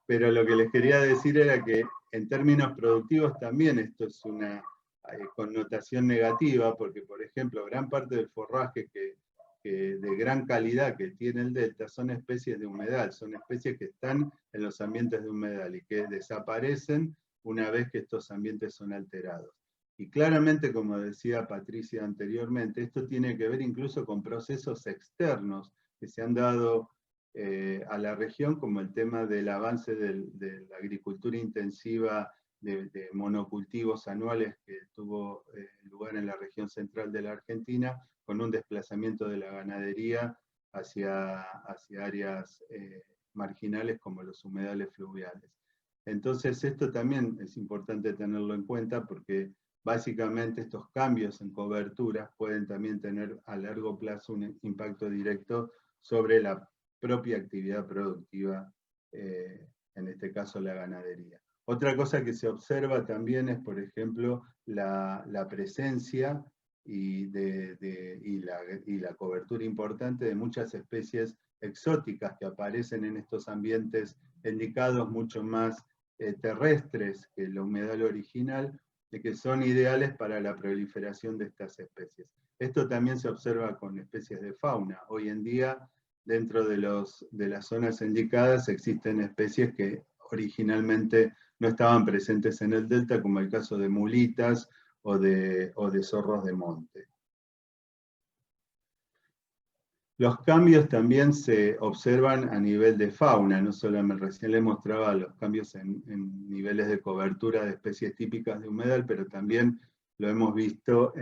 pero lo que les quería decir era que en términos productivos también esto es una connotación negativa, porque por ejemplo gran parte del forraje de gran calidad que tiene el delta son especies de humedal, son especies que están en los ambientes de humedal y que desaparecen una vez que estos ambientes son alterados. Y claramente, como decía Patricia anteriormente, esto tiene que ver incluso con procesos externos que se han dado a la región, como el tema del avance de la agricultura intensiva de monocultivos anuales que tuvo lugar en la región central de la Argentina, con un desplazamiento de la ganadería hacia áreas marginales como los humedales fluviales. Entonces esto también es importante tenerlo en cuenta, porque básicamente estos cambios en coberturas pueden también tener a largo plazo un impacto directo sobre la propia actividad productiva, en este caso la ganadería. Otra cosa que se observa también es, por ejemplo, la presencia y la cobertura importante de muchas especies exóticas que aparecen en estos ambientes indicados mucho más terrestres que el humedal original, de que son ideales para la proliferación de estas especies. Esto también se observa con especies de fauna. Hoy en día, dentro de las zonas indicadas existen especies que originalmente no estaban presentes en el delta, como el caso de mulitas o de zorros de monte. Los cambios también se observan a nivel de fauna, no solamente, recién les mostraba los cambios en niveles de cobertura de especies típicas de humedal, pero también lo hemos visto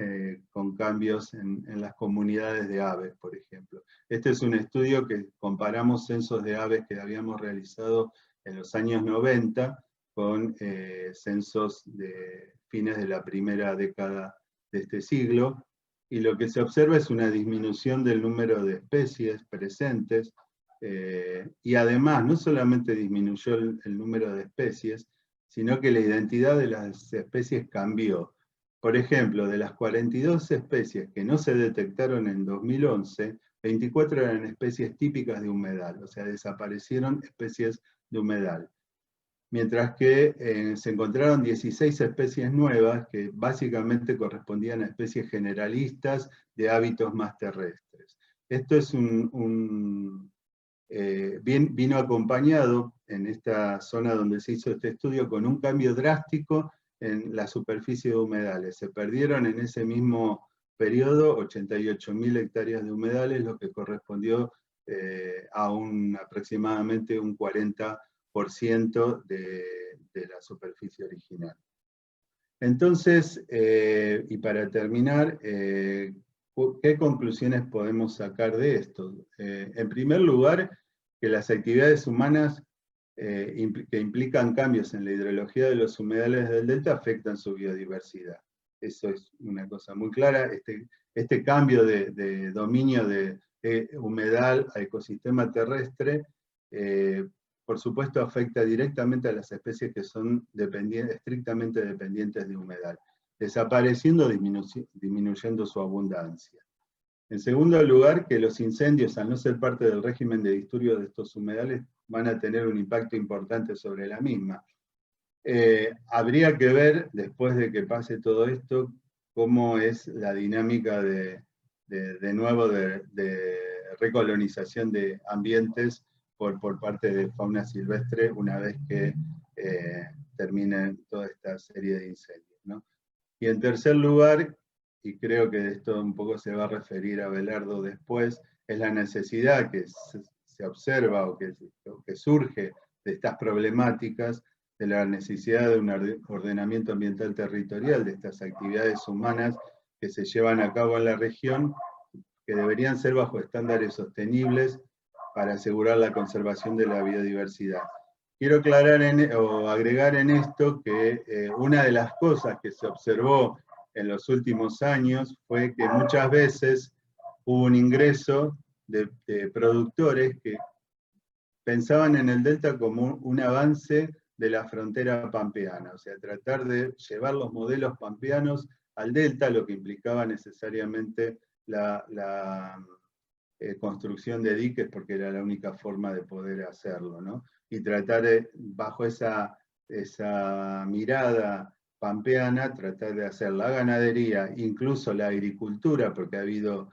con cambios en las comunidades de aves, por ejemplo. Este es un estudio que comparamos censos de aves que habíamos realizado en los años 90 con censos de fines de la primera década de este siglo, y lo que se observa es una disminución del número de especies presentes, y además no solamente disminuyó el número de especies, sino que la identidad de las especies cambió. Por ejemplo, de las 42 especies que no se detectaron en 2011, 24 eran especies típicas de humedal, o sea, desaparecieron especies de humedal. Mientras que se encontraron 16 especies nuevas que básicamente correspondían a especies generalistas de hábitos más terrestres. Esto es vino acompañado en esta zona donde se hizo este estudio con un cambio drástico en la superficie de humedales. Se perdieron en ese mismo periodo 88.000 hectáreas de humedales, lo que correspondió a aproximadamente un 40% de la superficie original. Entonces, y para terminar, ¿qué conclusiones podemos sacar de esto? En primer lugar, que las actividades humanas que implican cambios en la hidrología de los humedales del delta afectan su biodiversidad. Eso es una cosa muy clara. Este cambio de dominio de humedal a ecosistema terrestre, por supuesto, afecta directamente a las especies que son estrictamente dependientes de humedal, desapareciendo o disminuyendo su abundancia. En segundo lugar, que los incendios, al no ser parte del régimen de disturbio de estos humedales, van a tener un impacto importante sobre la misma. Habría que ver, después de que pase todo esto, cómo es la dinámica de recolonización de ambientes por parte de fauna silvestre una vez que termine toda esta serie de incendios, ¿no? Y en tercer lugar, y creo que de esto un poco se va a referir a Abelardo después, es la necesidad que se observa o que surge de estas problemáticas, de la necesidad de un ordenamiento ambiental territorial de estas actividades humanas que se llevan a cabo en la región, que deberían ser bajo estándares sostenibles para asegurar la conservación de la biodiversidad. Quiero agregar en esto que una de las cosas que se observó en los últimos años fue que muchas veces hubo un ingreso de productores que pensaban en el delta como un avance de la frontera pampeana, o sea, tratar de llevar los modelos pampeanos al delta, lo que implicaba necesariamente la construcción de diques, porque era la única forma de poder hacerlo, ¿no? Y tratar de, bajo esa mirada pampeana, tratar de hacer la ganadería, incluso la agricultura, porque ha habido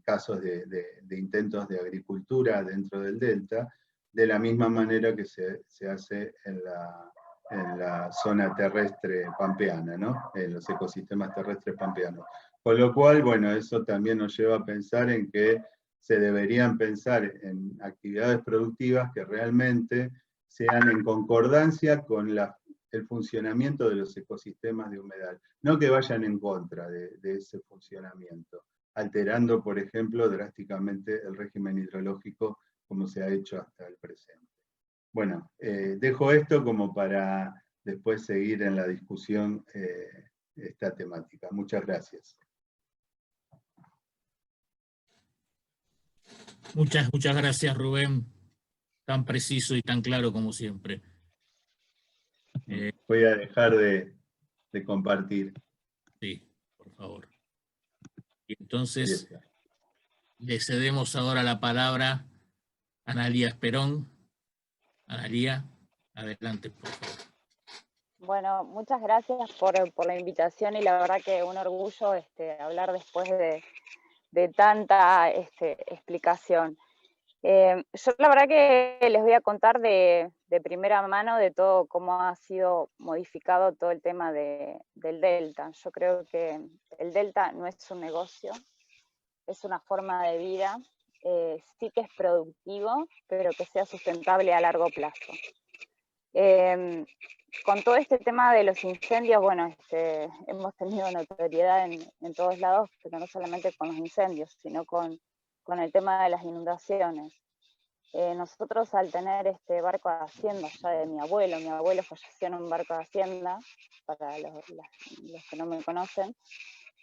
casos de intentos de agricultura dentro del delta, de la misma manera que se hace en la zona terrestre pampeana, ¿no? En los ecosistemas terrestres pampeanos. Con lo cual, bueno, eso también nos lleva a pensar en que se deberían pensar en actividades productivas que realmente sean en concordancia con el funcionamiento de los ecosistemas de humedal, no que vayan en contra de ese funcionamiento, alterando, por ejemplo, drásticamente el régimen hidrológico como se ha hecho hasta el presente. Bueno, dejo esto como para después seguir en la discusión esta temática. Muchas gracias. Muchas gracias, Rubén. Tan preciso y tan claro como siempre. Voy a dejar de compartir. Sí, por favor. Y entonces, le cedemos ahora la palabra a Analía Esperón. Analía, adelante, por favor. Bueno, muchas gracias por la invitación y la verdad que un orgullo hablar después de tanta explicación. Yo la verdad que les voy a contar de primera mano de todo cómo ha sido modificado todo el tema del Delta. Yo creo que el Delta no es un negocio, es una forma de vida, sí que es productivo, pero que sea sustentable a largo plazo. Con todo este tema de los incendios, bueno, hemos tenido notoriedad en todos lados, pero no solamente con los incendios, sino con el tema de las inundaciones. Nosotros al tener este barco de hacienda ya de mi abuelo falleció en un barco de hacienda, para los que no me conocen,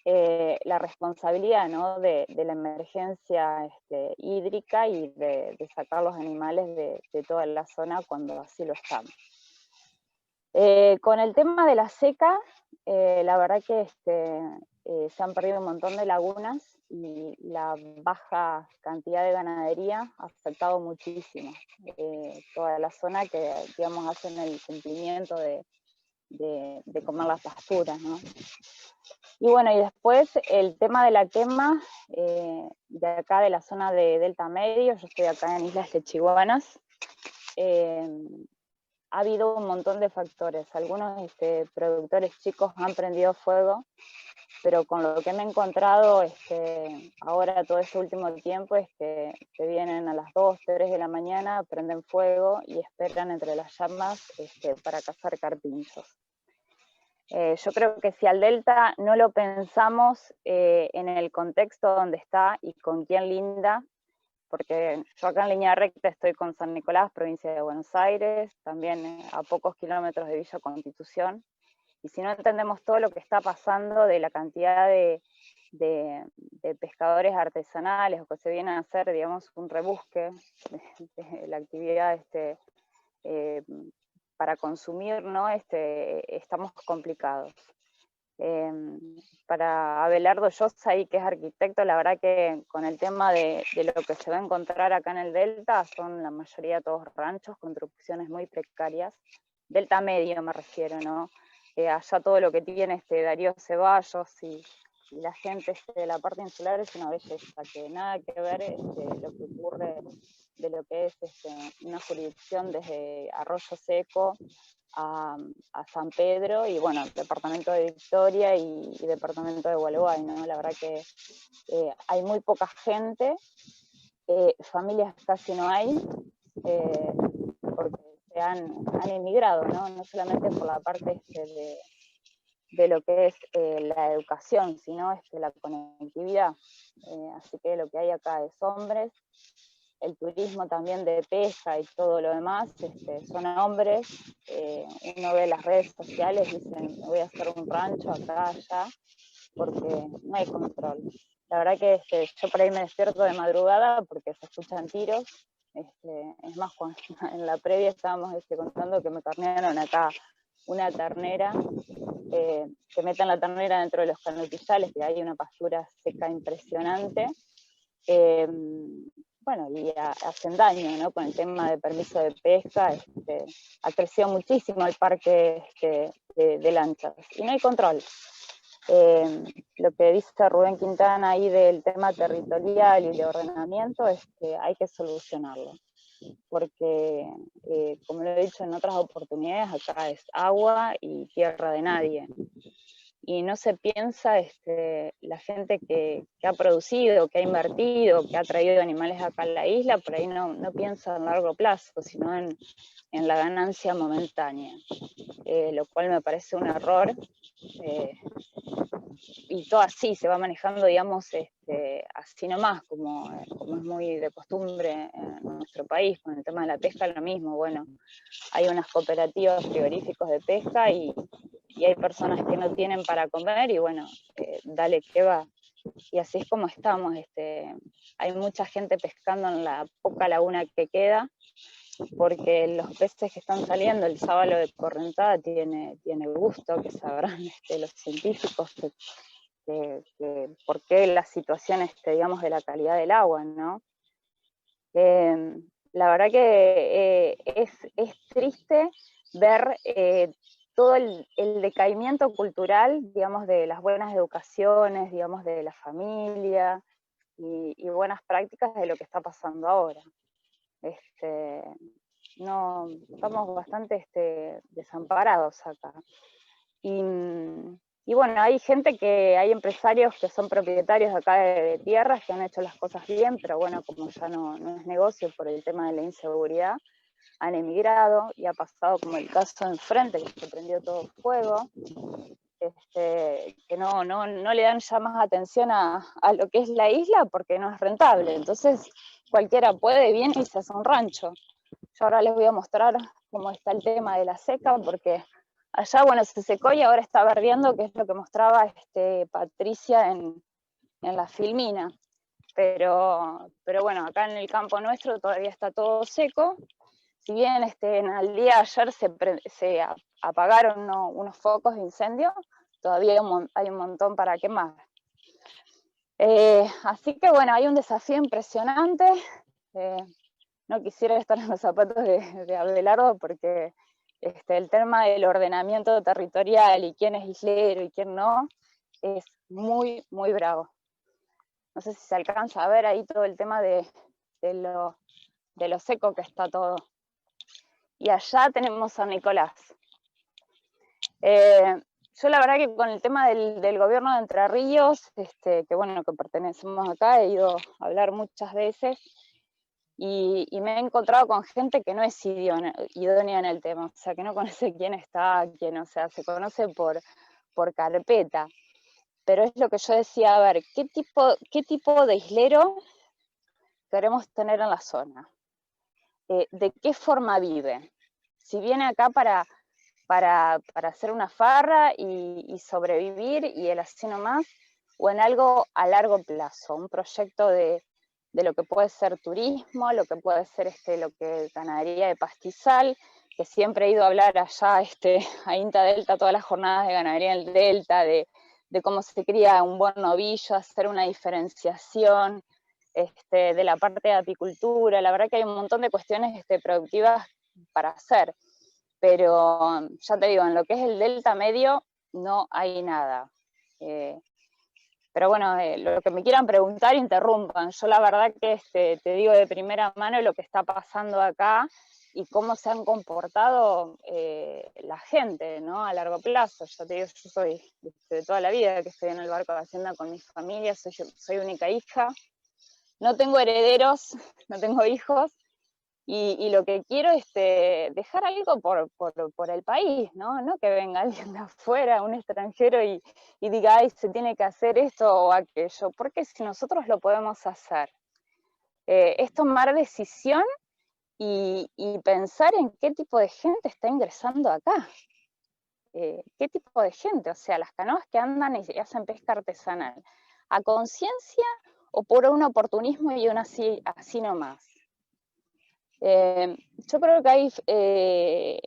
la responsabilidad, ¿no? de la emergencia hídrica y de sacar los animales de toda la zona cuando así lo estamos. Con el tema de la seca, la verdad que se han perdido un montón de lagunas y la baja cantidad de ganadería ha afectado muchísimo toda la zona que, digamos, hacen el cumplimiento de comer las pasturas, ¿no? Y bueno, y después el tema de la quema de acá de la zona de Delta Medio, yo estoy acá en Islas Lechihuanas, ha habido un montón de factores. Algunos productores chicos han prendido fuego, pero con lo que me he encontrado ahora todo este último tiempo es que vienen a las 2, 3 de la mañana, prenden fuego y esperan entre las llamas para cazar carpinchos. Yo creo que si al Delta no lo pensamos en el contexto donde está y con quién linda, porque yo acá en línea recta estoy con San Nicolás, provincia de Buenos Aires, también a pocos kilómetros de Villa Constitución, y si no entendemos todo lo que está pasando de la cantidad de pescadores artesanales, o que se vienen a hacer, digamos, un rebusque de la actividad para consumir, ¿no? Estamos complicados. Para Abelardo Yossay, que es arquitecto, la verdad que con el tema de lo que se va a encontrar acá en el Delta, son la mayoría todos ranchos, construcciones muy precarias, Delta Medio me refiero, ¿no? Allá todo lo que tiene Darío Ceballos y la gente de la parte insular es una belleza, que nada que ver lo que ocurre de lo que es una jurisdicción desde Arroyo Seco a San Pedro y bueno, departamento de Victoria y departamento de Gualeguay, ¿no? La verdad que hay muy poca gente, familias casi no hay, porque se han emigrado, ¿no? No solamente por la parte de lo que es la educación, sino la conectividad. Así que lo que hay acá es hombres, el turismo también de pesca y todo lo demás, son hombres, uno ve las redes sociales, dicen, me voy a hacer un rancho acá, allá, porque no hay control. La verdad que yo por ahí me despierto de madrugada porque se escuchan tiros, es más, en la previa estábamos contando que me carnearon acá una ternera, que meten la ternera dentro de los canotillales, que hay una pastura seca impresionante, bueno, y hacen daño, ¿no? Con el tema de permiso de pesca, ha crecido muchísimo el parque de lanchas, y no hay control. Lo que dice Rubén Quintana ahí del tema territorial y de ordenamiento es que hay que solucionarlo, porque como lo he dicho en otras oportunidades, acá es agua y tierra de nadie. Y no se piensa la gente que ha producido, que ha invertido, que ha traído animales acá a la isla, por ahí no piensa a largo plazo, sino en la ganancia momentánea, lo cual me parece un error, y todo así se va manejando, digamos, así nomás, como es muy de costumbre en nuestro país, con el tema de la pesca lo mismo. Bueno, hay unas cooperativas frigoríficos de pesca y hay personas que no tienen para comer y bueno, dale que va. Y así es como estamos, hay mucha gente pescando en la poca laguna que queda, porque los peces que están saliendo, el sábalo de correntada tiene gusto, que sabrán los científicos por qué la situación digamos, de la calidad del agua, ¿no? La verdad que es triste ver todo el decaimiento cultural, digamos, de las buenas educaciones, digamos, de la familia y buenas prácticas de lo que está pasando ahora. No, estamos bastante desamparados acá. Y bueno, hay hay empresarios que son propietarios acá de tierras que han hecho las cosas bien, pero bueno, como ya no es negocio por el tema de la inseguridad, han emigrado y ha pasado como el caso enfrente, que se prendió todo fuego, que no le dan ya más atención a lo que es la isla porque no es rentable. Entonces cualquiera puede, viene y se hace un rancho. Yo ahora les voy a mostrar cómo está el tema de la seca, porque allá, bueno, se secó y ahora está verdeando, que es lo que mostraba Patricia en la filmina. Pero bueno, acá en el campo nuestro todavía está todo seco. Si bien en el día de ayer se apagaron unos focos de incendio, todavía hay un montón para quemar. Así que bueno, hay un desafío impresionante. No quisiera estar en los zapatos de Abelardo porque el tema del ordenamiento territorial y quién es islero y quién no, es muy, muy bravo. No sé si se alcanza a ver ahí todo el tema de lo seco que está todo. Y allá tenemos San Nicolás. Yo la verdad que con el tema del gobierno de Entre Ríos, que bueno, que pertenecemos acá, he ido a hablar muchas veces, y me he encontrado con gente que no es idónea en el tema, o sea, que no conoce quién está, o sea, se conoce por carpeta. Pero es lo que yo decía, a ver, ¿qué tipo de islero queremos tener en la zona? ¿De qué forma vive? Si viene acá para hacer una farra y sobrevivir y el así nomás, o en algo a largo plazo, un proyecto de lo que puede ser turismo, lo que puede ser lo que ganadería de pastizal, que siempre he ido a hablar allá a INTA Delta todas las jornadas de ganadería en el Delta, de cómo se cría un buen novillo, hacer una diferenciación, de la parte de apicultura. La verdad que hay un montón de cuestiones productivas para hacer, pero ya te digo, en lo que es el Delta Medio no hay nada. Pero bueno, lo que me quieran preguntar, interrumpan. Yo la verdad que te digo de primera mano lo que está pasando acá y cómo se han comportado la gente, ¿no? A largo plazo. Ya te digo, yo soy de toda la vida que estoy en el barco de Hacienda con mi familia, soy única hija. No tengo herederos, no tengo hijos, y lo que quiero es dejar algo por el país, ¿no? No que venga alguien de afuera, un extranjero, y diga, ay, se tiene que hacer esto o aquello, porque si nosotros lo podemos hacer. Es tomar decisión y pensar en qué tipo de gente está ingresando acá. ¿Qué tipo de gente? O sea, las canoas que andan y hacen pesca artesanal, ¿a conciencia o por un oportunismo y un así nomás? Yo creo que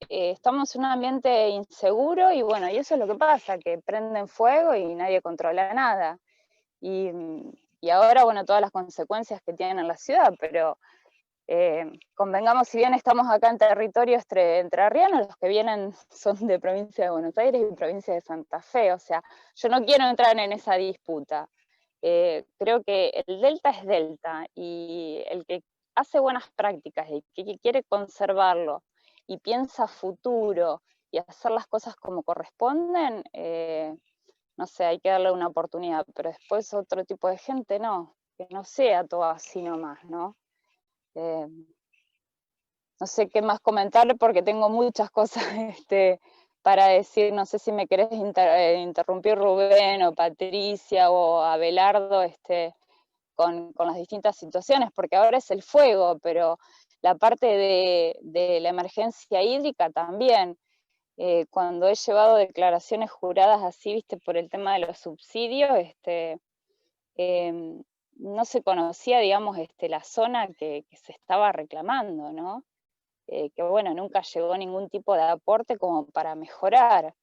estamos en un ambiente inseguro y bueno, y eso es lo que pasa, que prenden fuego y nadie controla nada. Y ahora, bueno, todas las consecuencias que tienen en la ciudad, pero convengamos, si bien estamos acá en territorio entrerriano, los que vienen son de provincia de Buenos Aires y provincia de Santa Fe, o sea, yo no quiero entrar en esa disputa. Creo que el Delta es Delta, y el que hace buenas prácticas y que quiere conservarlo y piensa futuro y hacer las cosas como corresponden, no sé, hay que darle una oportunidad, pero después otro tipo de gente no, que no sea todo así nomás, ¿no? No sé qué más comentarle porque tengo muchas cosas para decir. No sé si me querés interrumpir, Rubén o Patricia o Abelardo, con las distintas situaciones, porque ahora es el fuego, pero la parte de la emergencia hídrica también. Cuando he llevado declaraciones juradas así, viste, por el tema de los subsidios, no se conocía, digamos, la zona que se estaba reclamando, ¿no? Que bueno, nunca llegó ningún tipo de aporte como para mejorar.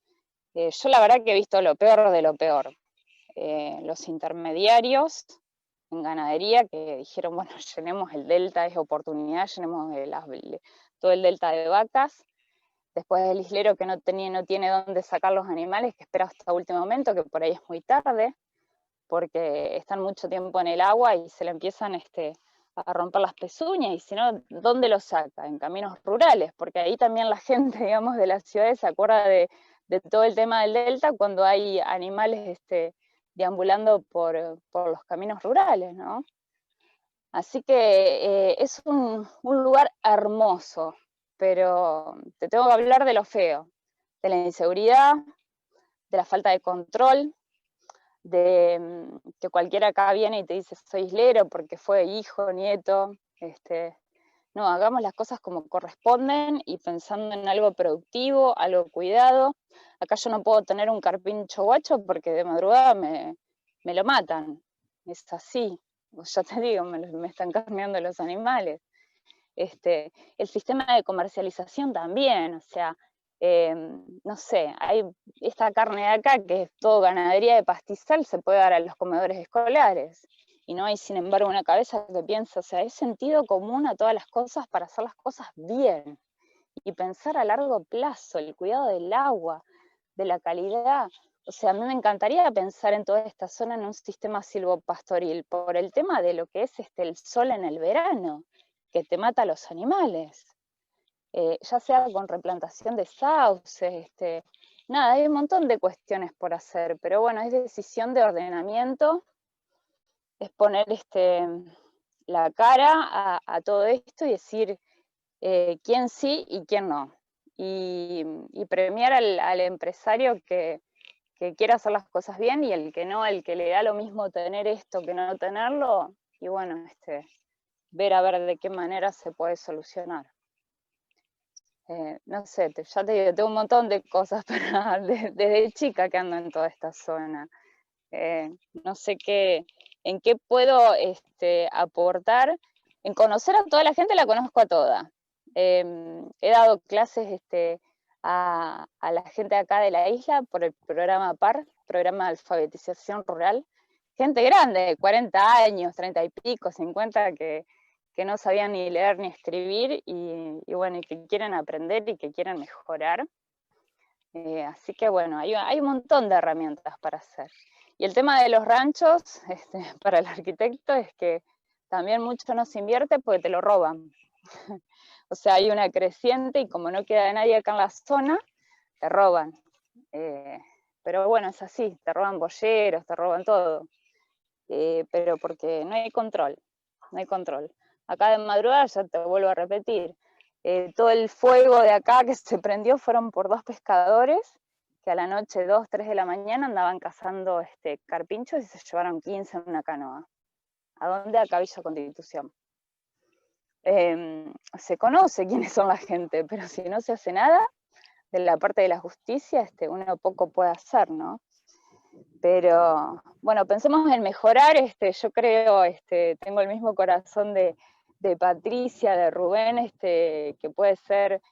Yo la verdad que he visto lo peor de lo peor. Los intermediarios en ganadería que dijeron, bueno, llenemos el delta, es oportunidad, llenemos todo el delta de vacas. Después el islero que no tiene dónde sacar los animales, que espera hasta último momento, que por ahí es muy tarde, porque están mucho tiempo en el agua y se le empiezan a romper las pezuñas, y si no, ¿dónde lo saca? En caminos rurales, porque ahí también la gente, digamos, de las ciudades se acuerda de todo el tema del delta cuando hay animales deambulando por los caminos rurales, ¿no? Así que es un lugar hermoso, pero te tengo que hablar de lo feo, de la inseguridad, de la falta de control, de que cualquiera acá viene y te dice soy islero porque fue hijo, nieto. No, hagamos las cosas como corresponden y pensando en algo productivo, algo cuidado. Acá yo no puedo tener un carpincho guacho porque de madrugada me lo matan. Es así. Ya te digo, me están carneando los animales. El sistema de comercialización también, o sea, no sé, hay esta carne de acá que es todo ganadería de pastizal, se puede dar a los comedores escolares, y no hay sin embargo una cabeza que piensa, o sea, es sentido común a todas las cosas para hacer las cosas bien, y pensar a largo plazo, el cuidado del agua, de la calidad. O sea, a mí me encantaría pensar en toda esta zona en un sistema silvopastoril, por el tema de lo que es el sol en el verano, que te mata a los animales, ya sea con replantación de sauces, nada, hay un montón de cuestiones por hacer, pero bueno, es decisión de ordenamiento, es poner la cara a todo esto y decir quién sí y quién no, y premiar al empresario que quiera hacer las cosas bien, y el que no, el que le da lo mismo tener esto que no tenerlo, y bueno, ver a ver de qué manera se puede solucionar. No sé, ya te digo, tengo un montón de cosas desde chica que ando en toda esta zona. No sé en qué puedo aportar. En conocer a toda la gente, la conozco a toda. He dado clases a la gente acá de la isla por el programa PAR, programa de alfabetización rural. Gente grande, 40 años, 30 y pico, 50, que no sabían ni leer ni escribir, y bueno, y que quieren aprender y que quieren mejorar. Así que bueno, hay un montón de herramientas para hacer. Y el tema de los ranchos, para el arquitecto, es que también mucho no se invierte porque te lo roban. O sea, hay una creciente y como no queda nadie acá en la zona, te roban. Pero bueno, es así, te roban bolleros, te roban todo. Pero porque no hay control, no hay control. Acá de madrugada, ya te vuelvo a repetir, todo el fuego de acá que se prendió fueron por 2 pescadores que a la noche, 2, 3 de la mañana, andaban cazando carpinchos y se llevaron 15 en una canoa. ¿A dónde? Acá Villa Constitución. Se conoce quiénes son la gente, pero si no se hace nada, de la parte de la justicia, uno poco puede hacer, ¿no? Pero, bueno, pensemos en mejorar, yo creo, tengo el mismo corazón de Patricia, de Rubén, que puede ser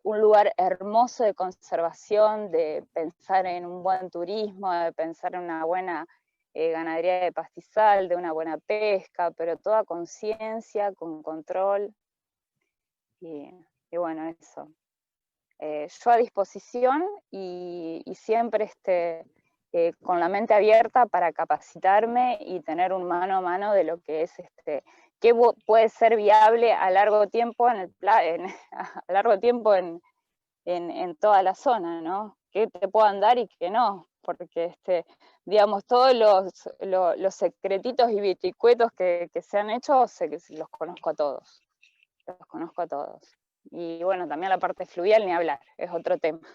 un lugar hermoso de conservación, de pensar en un buen turismo, de pensar en una buena ganadería de pastizal, de una buena pesca, pero toda conciencia, con control, y bueno, eso. Yo a disposición y siempre con la mente abierta para capacitarme y tener un mano a mano de lo que es qué puede ser viable a largo tiempo a largo tiempo en toda la zona, ¿no? Qué te puedan dar y qué no, porque digamos, todos los secretitos y viticuetos que se han hecho, los conozco a todos. Los conozco a todos. Y bueno, también la parte fluvial ni hablar, es otro tema.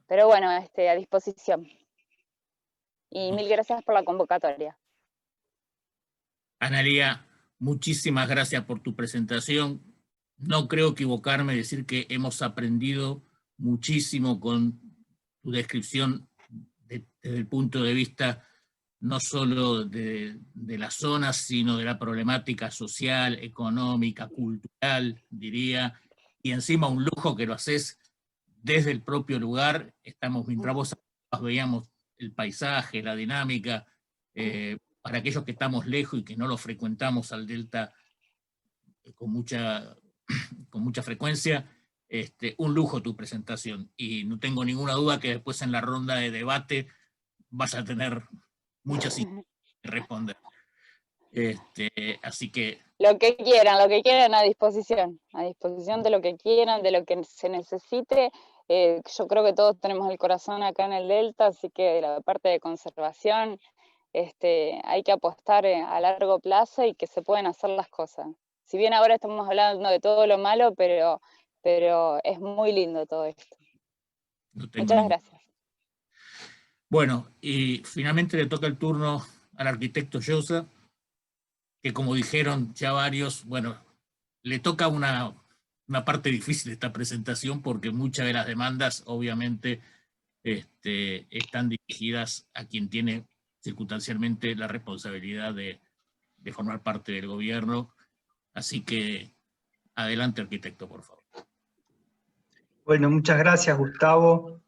Pero bueno, a disposición. Y mil gracias por la convocatoria. Analía, muchísimas gracias por tu presentación. No creo equivocarme en decir que hemos aprendido muchísimo con tu descripción desde el punto de vista no solo de la zona, sino de la problemática social, económica, cultural, diría, y encima un lujo que lo haces desde el propio lugar. Mientras vos veíamos el paisaje, la dinámica, para aquellos que estamos lejos y que no lo frecuentamos al Delta con mucha frecuencia, un lujo tu presentación, y no tengo ninguna duda que después en la ronda de debate vas a tener muchas ideas que responder. Así que Lo que quieran a disposición de lo que quieran, de lo que se necesite. Yo creo que todos tenemos el corazón acá en el Delta, así que la parte de conservación hay que apostar a largo plazo y que se pueden hacer las cosas. Si bien ahora estamos hablando de todo lo malo, pero es muy lindo todo esto. Muchas gracias. Bueno, y finalmente le toca el turno al arquitecto Llosa, que como dijeron ya varios, bueno, le toca una parte difícil de esta presentación porque muchas de las demandas obviamente están dirigidas a quien tiene circunstancialmente la responsabilidad de formar parte del gobierno. Así que adelante, arquitecto, por favor. Bueno, muchas gracias, Gustavo.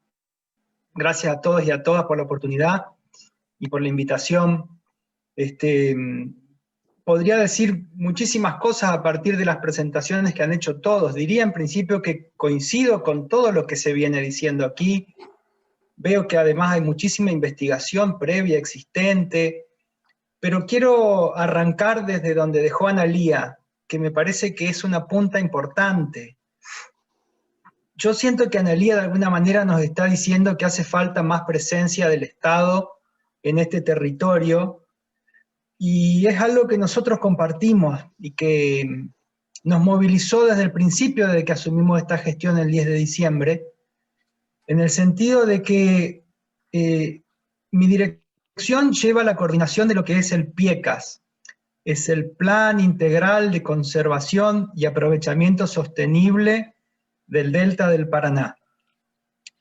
Gracias a todos y a todas por la oportunidad y por la invitación. Podría decir muchísimas cosas a partir de las presentaciones que han hecho todos. Diría en principio que coincido con todo lo que se viene diciendo aquí. Veo que además hay muchísima investigación previa existente, pero quiero arrancar desde donde dejó Analía, que me parece que es una punta importante. Yo siento que Analía de alguna manera nos está diciendo que hace falta más presencia del Estado en este territorio, y es algo que nosotros compartimos y que nos movilizó desde el principio, desde que asumimos esta gestión el 10 de diciembre, en el sentido de que mi dirección lleva la coordinación de lo que es el PIECAS, es el Plan Integral de Conservación y Aprovechamiento Sostenible del Delta del Paraná.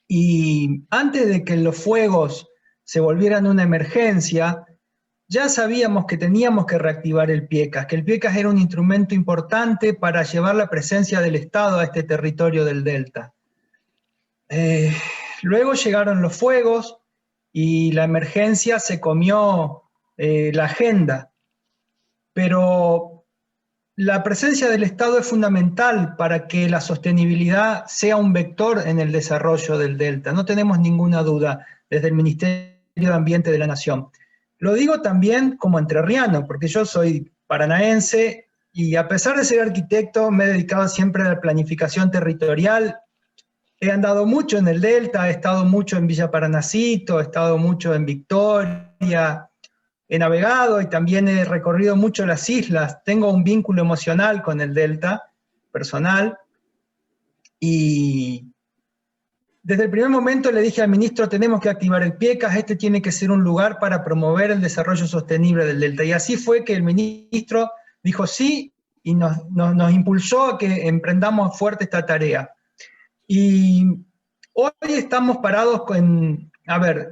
Y antes de que los fuegos se volvieran una emergencia, ya sabíamos que teníamos que reactivar el PIECAS, que el PIECAS era un instrumento importante para llevar la presencia del Estado a este territorio del Delta. Luego llegaron los fuegos y la emergencia se comió la agenda, pero la presencia del Estado es fundamental para que la sostenibilidad sea un vector en el desarrollo del Delta, no tenemos ninguna duda desde el Ministerio de Ambiente de la Nación. Lo digo también como entrerriano, porque yo soy paranaense y a pesar de ser arquitecto me he dedicado siempre a la planificación territorial. He andado mucho en el Delta, he estado mucho en Villa Paranacito, he estado mucho en Victoria, he navegado y también he recorrido mucho las islas. Tengo un vínculo emocional con el Delta, personal, y desde el primer momento le dije al ministro, tenemos que activar el PIECAS, este tiene que ser un lugar para promover el desarrollo sostenible del Delta. Y así fue que el ministro dijo sí, y nos impulsó a que emprendamos fuerte esta tarea. Y hoy estamos parados con,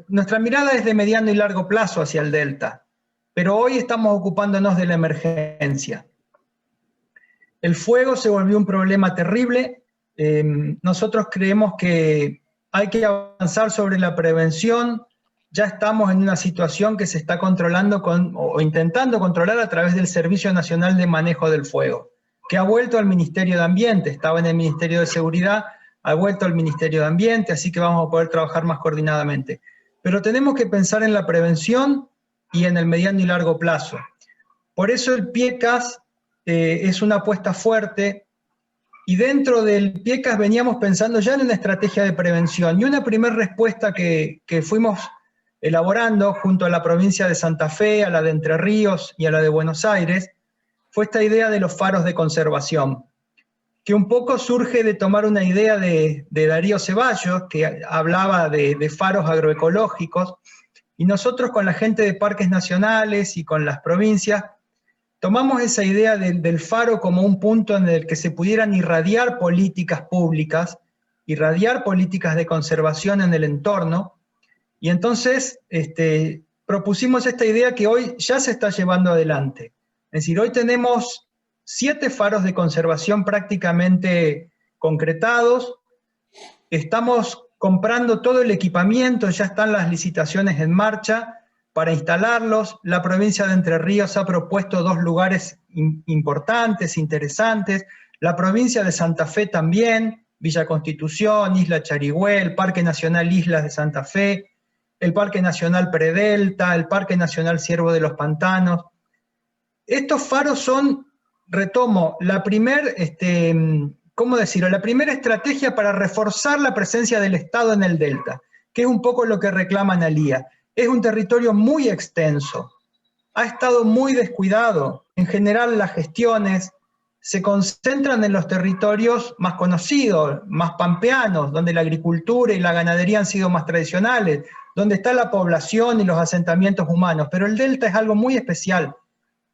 nuestra mirada es de mediano y largo plazo hacia el Delta, pero hoy estamos ocupándonos de la emergencia. El fuego se volvió un problema terrible. Nosotros creemos que hay que avanzar sobre la prevención. Ya estamos en una situación que se está controlando o intentando controlar a través del Servicio Nacional de Manejo del Fuego, que ha vuelto al Ministerio de Ambiente, estaba en el Ministerio de Seguridad, ha vuelto al Ministerio de Ambiente, así que vamos a poder trabajar más coordinadamente. Pero tenemos que pensar en la prevención y en el mediano y largo plazo. Por eso el PIECAS es una apuesta fuerte, y dentro del PIECAS veníamos pensando ya en una estrategia de prevención, y una primera respuesta que fuimos elaborando junto a la provincia de Santa Fe, a la de Entre Ríos y a la de Buenos Aires, fue esta idea de los faros de conservación, que un poco surge de tomar una idea de Darío Ceballos, que hablaba de faros agroecológicos, y nosotros con la gente de parques nacionales y con las provincias, tomamos esa idea del faro como un punto en el que se pudieran irradiar políticas públicas, irradiar políticas de conservación en el entorno, y entonces propusimos esta idea que hoy ya se está llevando adelante. Es decir, hoy tenemos 7 faros de conservación prácticamente concretados, estamos comprando todo el equipamiento, ya están las licitaciones en marcha para instalarlos. La provincia de Entre Ríos ha propuesto 2 lugares importantes, interesantes, la provincia de Santa Fe también, Villa Constitución, Isla Charigüe, el Parque Nacional Islas de Santa Fe, el Parque Nacional Predelta, el Parque Nacional Ciervo de los Pantanos. Estos faros son retomo, la primera estrategia para reforzar la presencia del Estado en el delta, que es un poco lo que reclama Analía. Es un territorio muy extenso, ha estado muy descuidado. En general las gestiones se concentran en los territorios más conocidos, más pampeanos, donde la agricultura y la ganadería han sido más tradicionales, donde está la población y los asentamientos humanos, pero el delta es algo muy especial.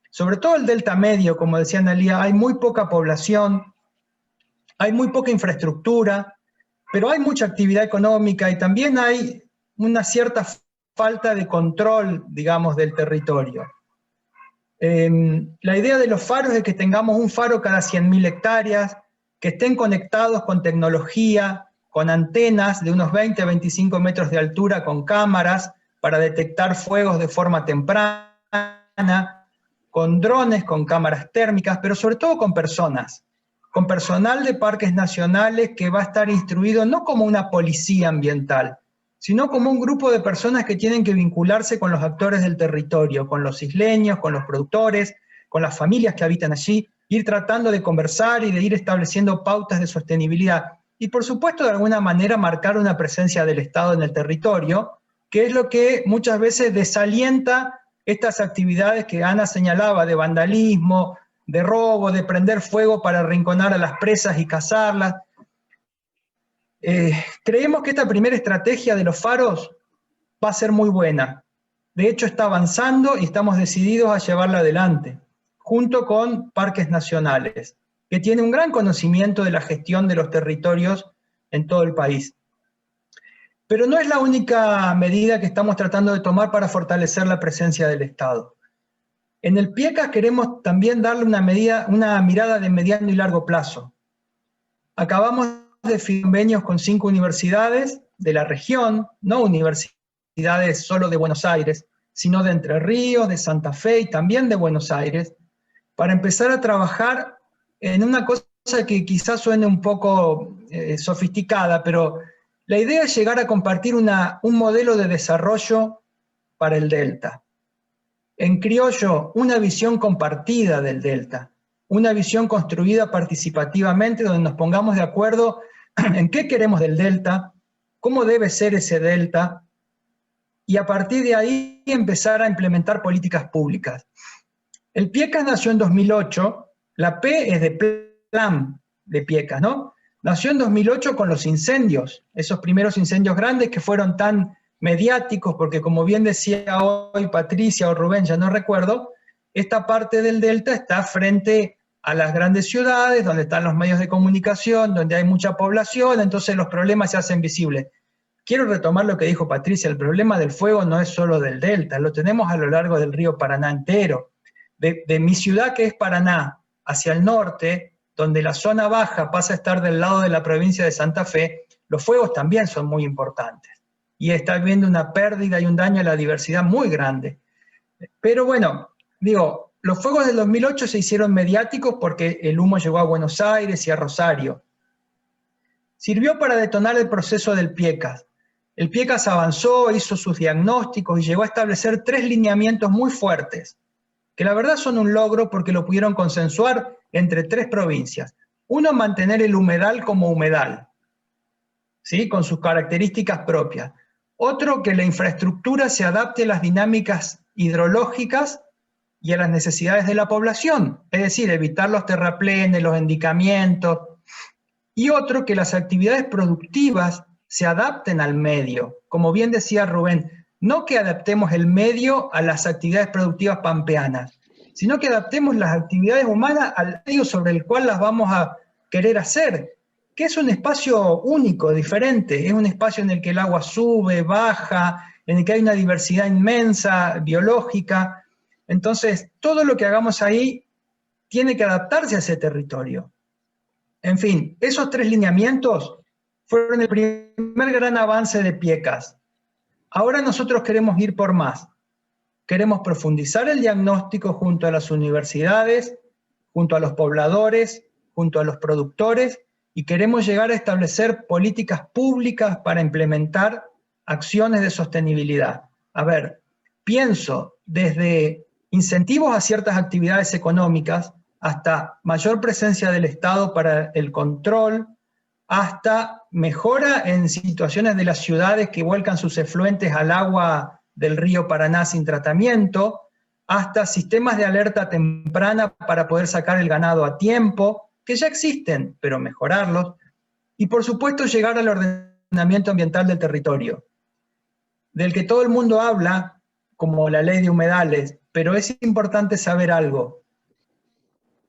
Sobre todo el delta medio, como decía Analía, hay muy poca población, hay muy poca infraestructura, pero hay mucha actividad económica y también hay una cierta falta de control, digamos, del territorio. La idea de los faros es que tengamos un faro cada 100.000 hectáreas, que estén conectados con tecnología, con antenas de unos 20 a 25 metros de altura, con cámaras para detectar fuegos de forma temprana, con drones, con cámaras térmicas, pero sobre todo con personas, con personal de parques nacionales que va a estar instruido no como una policía ambiental, sino como un grupo de personas que tienen que vincularse con los actores del territorio, con los isleños, con los productores, con las familias que habitan allí, ir tratando de conversar y de ir estableciendo pautas de sostenibilidad. Y por supuesto, de alguna manera, marcar una presencia del Estado en el territorio, que es lo que muchas veces desalienta estas actividades que Ana señalaba, de vandalismo, de robo, de prender fuego para arrinconar a las presas y cazarlas. Creemos que esta primera estrategia de los faros va a ser muy buena. De hecho, está avanzando y estamos decididos a llevarla adelante, junto con parques nacionales, que tienen un gran conocimiento de la gestión de los territorios en todo el país. Pero no es la única medida que estamos tratando de tomar para fortalecer la presencia del Estado. En el PIECAS queremos también darle una mirada de mediano y largo plazo. Acabamos de firmar convenios con 5 universidades de la región, no universidades solo de Buenos Aires, sino de Entre Ríos, de Santa Fe y también de Buenos Aires, para empezar a trabajar en una cosa que quizás suene un poco sofisticada, pero la idea es llegar a compartir un modelo de desarrollo para el delta. En criollo, una visión compartida del delta, una visión construida participativamente donde nos pongamos de acuerdo en qué queremos del delta, cómo debe ser ese delta, y a partir de ahí empezar a implementar políticas públicas. El PIECAS nació en 2008, la P es de plan de PIECAS, ¿no? Nació en 2008 con los incendios, esos primeros incendios grandes que fueron tan mediáticos, porque como bien decía hoy Patricia o Rubén, ya no recuerdo, esta parte del delta está frente a las grandes ciudades, donde están los medios de comunicación, donde hay mucha población, entonces los problemas se hacen visibles. Quiero retomar lo que dijo Patricia, el problema del fuego no es solo del delta, lo tenemos a lo largo del río Paraná entero. De mi ciudad, que es Paraná, hacia el norte, donde la zona baja pasa a estar del lado de la provincia de Santa Fe, los fuegos también son muy importantes. Y está habiendo una pérdida y un daño a la diversidad muy grande. Pero bueno, digo, los fuegos del 2008 se hicieron mediáticos porque el humo llegó a Buenos Aires y a Rosario. Sirvió para detonar el proceso del PIECAS. El PIECAS avanzó, hizo sus diagnósticos y llegó a establecer 3 lineamientos muy fuertes, que la verdad son un logro porque lo pudieron consensuar entre 3 provincias. Uno, mantener el humedal como humedal, ¿sí? Con sus características propias. Otro, que la infraestructura se adapte a las dinámicas hidrológicas y a las necesidades de la población, es decir, evitar los terraplenes, los encharcamientos. Y otro, que las actividades productivas se adapten al medio. Como bien decía Rubén, no que adaptemos el medio a las actividades productivas pampeanas, sino que adaptemos las actividades humanas al medio sobre el cual las vamos a querer hacer, que es un espacio único, diferente, es un espacio en el que el agua sube, baja, en el que hay una diversidad inmensa, biológica. Entonces, todo lo que hagamos ahí tiene que adaptarse a ese territorio. En fin, esos 3 lineamientos fueron el primer gran avance de PIECAS. Ahora nosotros queremos ir por más. Queremos profundizar el diagnóstico junto a las universidades, junto a los pobladores, junto a los productores, y queremos llegar a establecer políticas públicas para implementar acciones de sostenibilidad. A ver, pienso desde incentivos a ciertas actividades económicas, hasta mayor presencia del Estado para el control, hasta mejora en situaciones de las ciudades que vuelcan sus efluentes al agua del río Paraná sin tratamiento, hasta sistemas de alerta temprana para poder sacar el ganado a tiempo, que ya existen, pero mejorarlos, y por supuesto llegar al ordenamiento ambiental del territorio, del que todo el mundo habla, como la ley de humedales, pero es importante saber algo.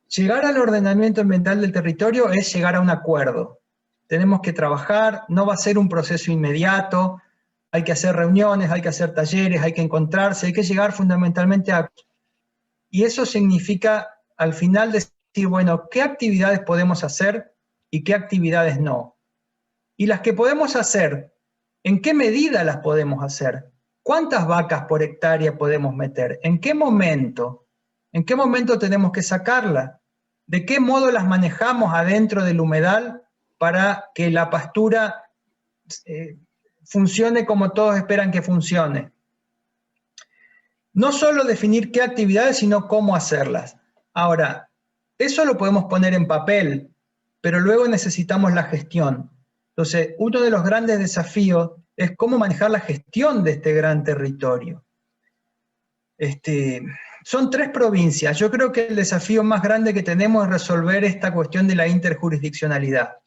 Llegar al ordenamiento ambiental del territorio es llegar a un acuerdo. Tenemos que trabajar, no va a ser un proceso inmediato, hay que hacer reuniones, hay que hacer talleres, hay que encontrarse, hay que llegar fundamentalmente a... Y eso significa, al final, decir, bueno, ¿qué actividades podemos hacer y qué actividades no? Y las que podemos hacer, ¿en qué medida las podemos hacer? ¿Cuántas vacas por hectárea podemos meter? ¿En qué momento? ¿En qué momento tenemos que sacarlas? ¿De qué modo las manejamos adentro del humedal para que la pastura funcione como todos esperan que funcione? No solo definir qué actividades, sino cómo hacerlas. Ahora, eso lo podemos poner en papel, pero luego necesitamos la gestión. Entonces, uno de los grandes desafíos es cómo manejar la gestión de este gran territorio. Son 3 provincias. Yo creo que el desafío más grande que tenemos es resolver esta cuestión de la interjurisdiccionalidad.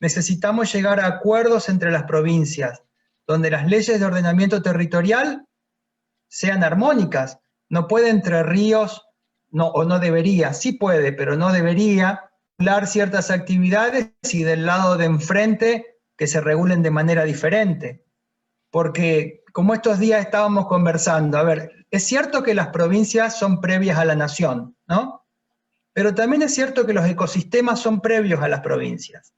Necesitamos llegar a acuerdos entre las provincias, donde las leyes de ordenamiento territorial sean armónicas. No puede Entre Ríos, o no debería, sí puede, pero no debería, regular ciertas actividades y del lado de enfrente que se regulen de manera diferente. Porque, como estos días estábamos conversando, a ver, es cierto que las provincias son previas a la nación, ¿no? Pero también es cierto que los ecosistemas son previos a las provincias.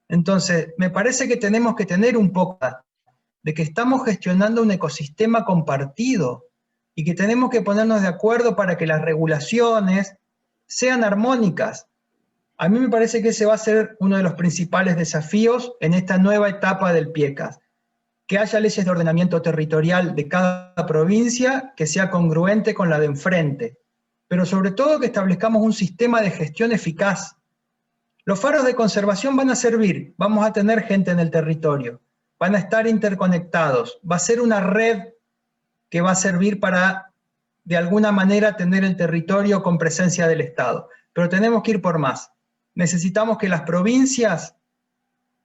Entonces, me parece que tenemos que tener un poco de que estamos gestionando un ecosistema compartido y que tenemos que ponernos de acuerdo para que las regulaciones sean armónicas. A mí me parece que ese va a ser uno de los principales desafíos en esta nueva etapa del PIECAS. Que haya leyes de ordenamiento territorial de cada provincia que sea congruente con la de enfrente, pero sobre todo que establezcamos un sistema de gestión eficaz. Los faros de conservación van a servir, vamos a tener gente en el territorio, van a estar interconectados, va a ser una red que va a servir para, de alguna manera, tener el territorio con presencia del Estado. Pero tenemos que ir por más. Necesitamos que las provincias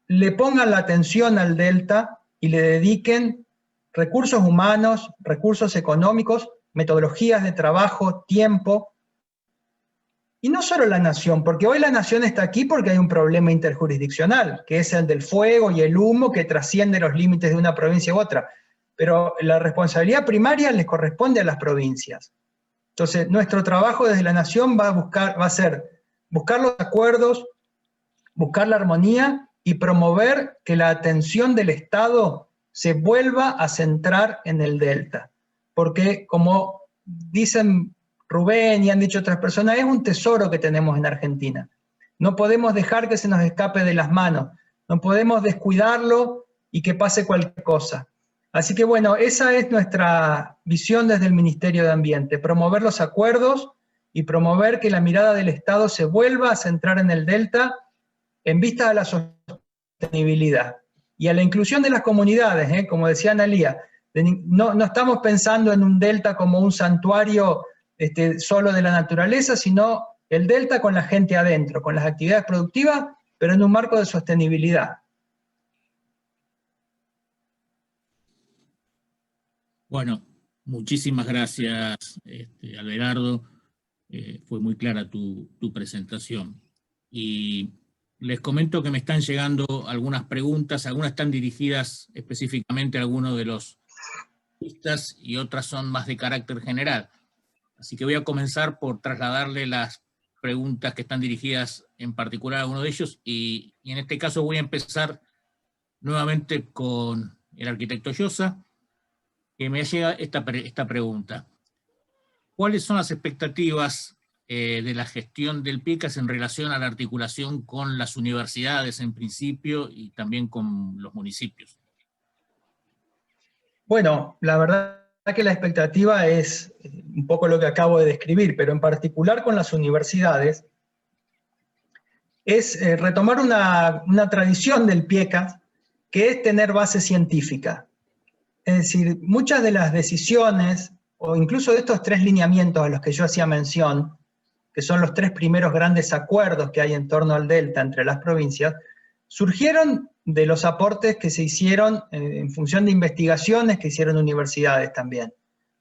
le pongan la atención al delta y le dediquen recursos humanos, recursos económicos, metodologías de trabajo, tiempo. Y no solo la nación, porque hoy la nación está aquí porque hay un problema interjurisdiccional, que es el del fuego y el humo que trasciende los límites de una provincia u otra. Pero la responsabilidad primaria les corresponde a las provincias. Entonces, nuestro trabajo desde la nación va a ser buscar los acuerdos, buscar la armonía y promover que la atención del Estado se vuelva a centrar en el delta. Porque, como dicen Rubén y han dicho otras personas, es un tesoro que tenemos en Argentina. No podemos dejar que se nos escape de las manos, no podemos descuidarlo y que pase cualquier cosa. Así que bueno, esa es nuestra visión desde el Ministerio de Ambiente, promover los acuerdos y promover que la mirada del Estado se vuelva a centrar en el delta en vista de la sostenibilidad y a la inclusión de las comunidades, como decía Analía. No estamos pensando en un delta como un santuario solo de la naturaleza, sino el delta con la gente adentro, con las actividades productivas, pero en un marco de sostenibilidad. Bueno, muchísimas gracias, Abelardo. Fue muy clara tu presentación. Y les comento que me están llegando algunas preguntas, algunas están dirigidas específicamente a algunos de los artistas y otras son más de carácter general. Así que voy a comenzar por trasladarle las preguntas que están dirigidas en particular a uno de ellos y en este caso voy a empezar nuevamente con el arquitecto Llosa, que me llega esta pregunta. ¿Cuáles son las expectativas de la gestión del PIECAS en relación a la articulación con las universidades en principio y también con los municipios? Bueno, la verdad que la expectativa es un poco lo que acabo de describir, pero en particular con las universidades, es retomar una tradición del PIECAS, que es tener base científica. Es decir, muchas de las decisiones, o incluso de estos 3 lineamientos a los que yo hacía mención, que son los 3 primeros grandes acuerdos que hay en torno al delta entre las provincias, surgieron de los aportes que se hicieron en función de investigaciones que hicieron universidades también,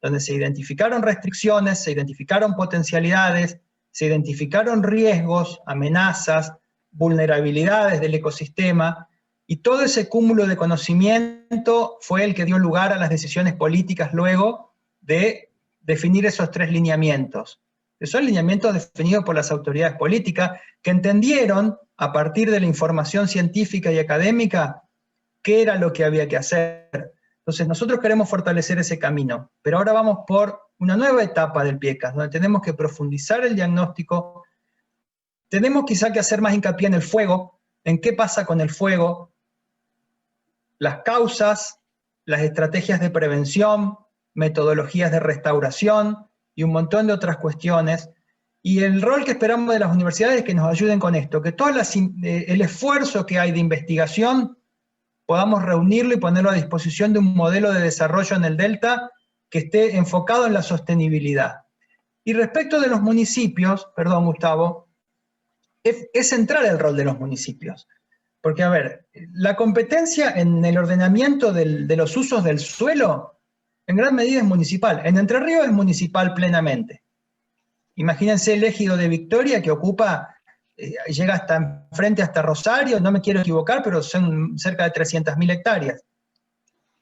donde se identificaron restricciones, se identificaron potencialidades, se identificaron riesgos, amenazas, vulnerabilidades del ecosistema, y todo ese cúmulo de conocimiento fue el que dio lugar a las decisiones políticas luego de definir esos 3 lineamientos, que son lineamientos definidos por las autoridades políticas, que entendieron, a partir de la información científica y académica, qué era lo que había que hacer. Entonces nosotros queremos fortalecer ese camino, pero ahora vamos por una nueva etapa del PIECAS, donde tenemos que profundizar el diagnóstico, tenemos quizá que hacer más hincapié en el fuego, en qué pasa con el fuego, las causas, las estrategias de prevención, metodologías de restauración y un montón de otras cuestiones. Y el rol que esperamos de las universidades es que nos ayuden con esto, que todo el esfuerzo que hay de investigación podamos reunirlo y ponerlo a disposición de un modelo de desarrollo en el Delta que esté enfocado en la sostenibilidad. Y respecto de los municipios, perdón Gustavo, es central el rol de los municipios. Porque, a ver, la competencia en el ordenamiento de los usos del suelo, en gran medida es municipal. En Entre Ríos es municipal plenamente. Imagínense el ejido de Victoria, que ocupa, llega hasta enfrente, hasta Rosario, no me quiero equivocar, pero son cerca de 300.000 hectáreas.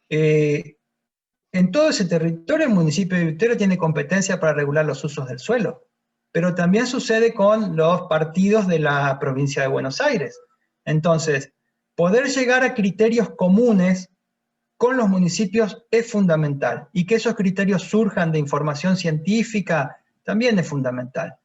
En todo ese territorio, el municipio de Victoria tiene competencia para regular los usos del suelo. Pero también sucede con los partidos de la provincia de Buenos Aires. Entonces, poder llegar a criterios comunes con los municipios es fundamental, y que esos criterios surjan de información científica también es fundamental.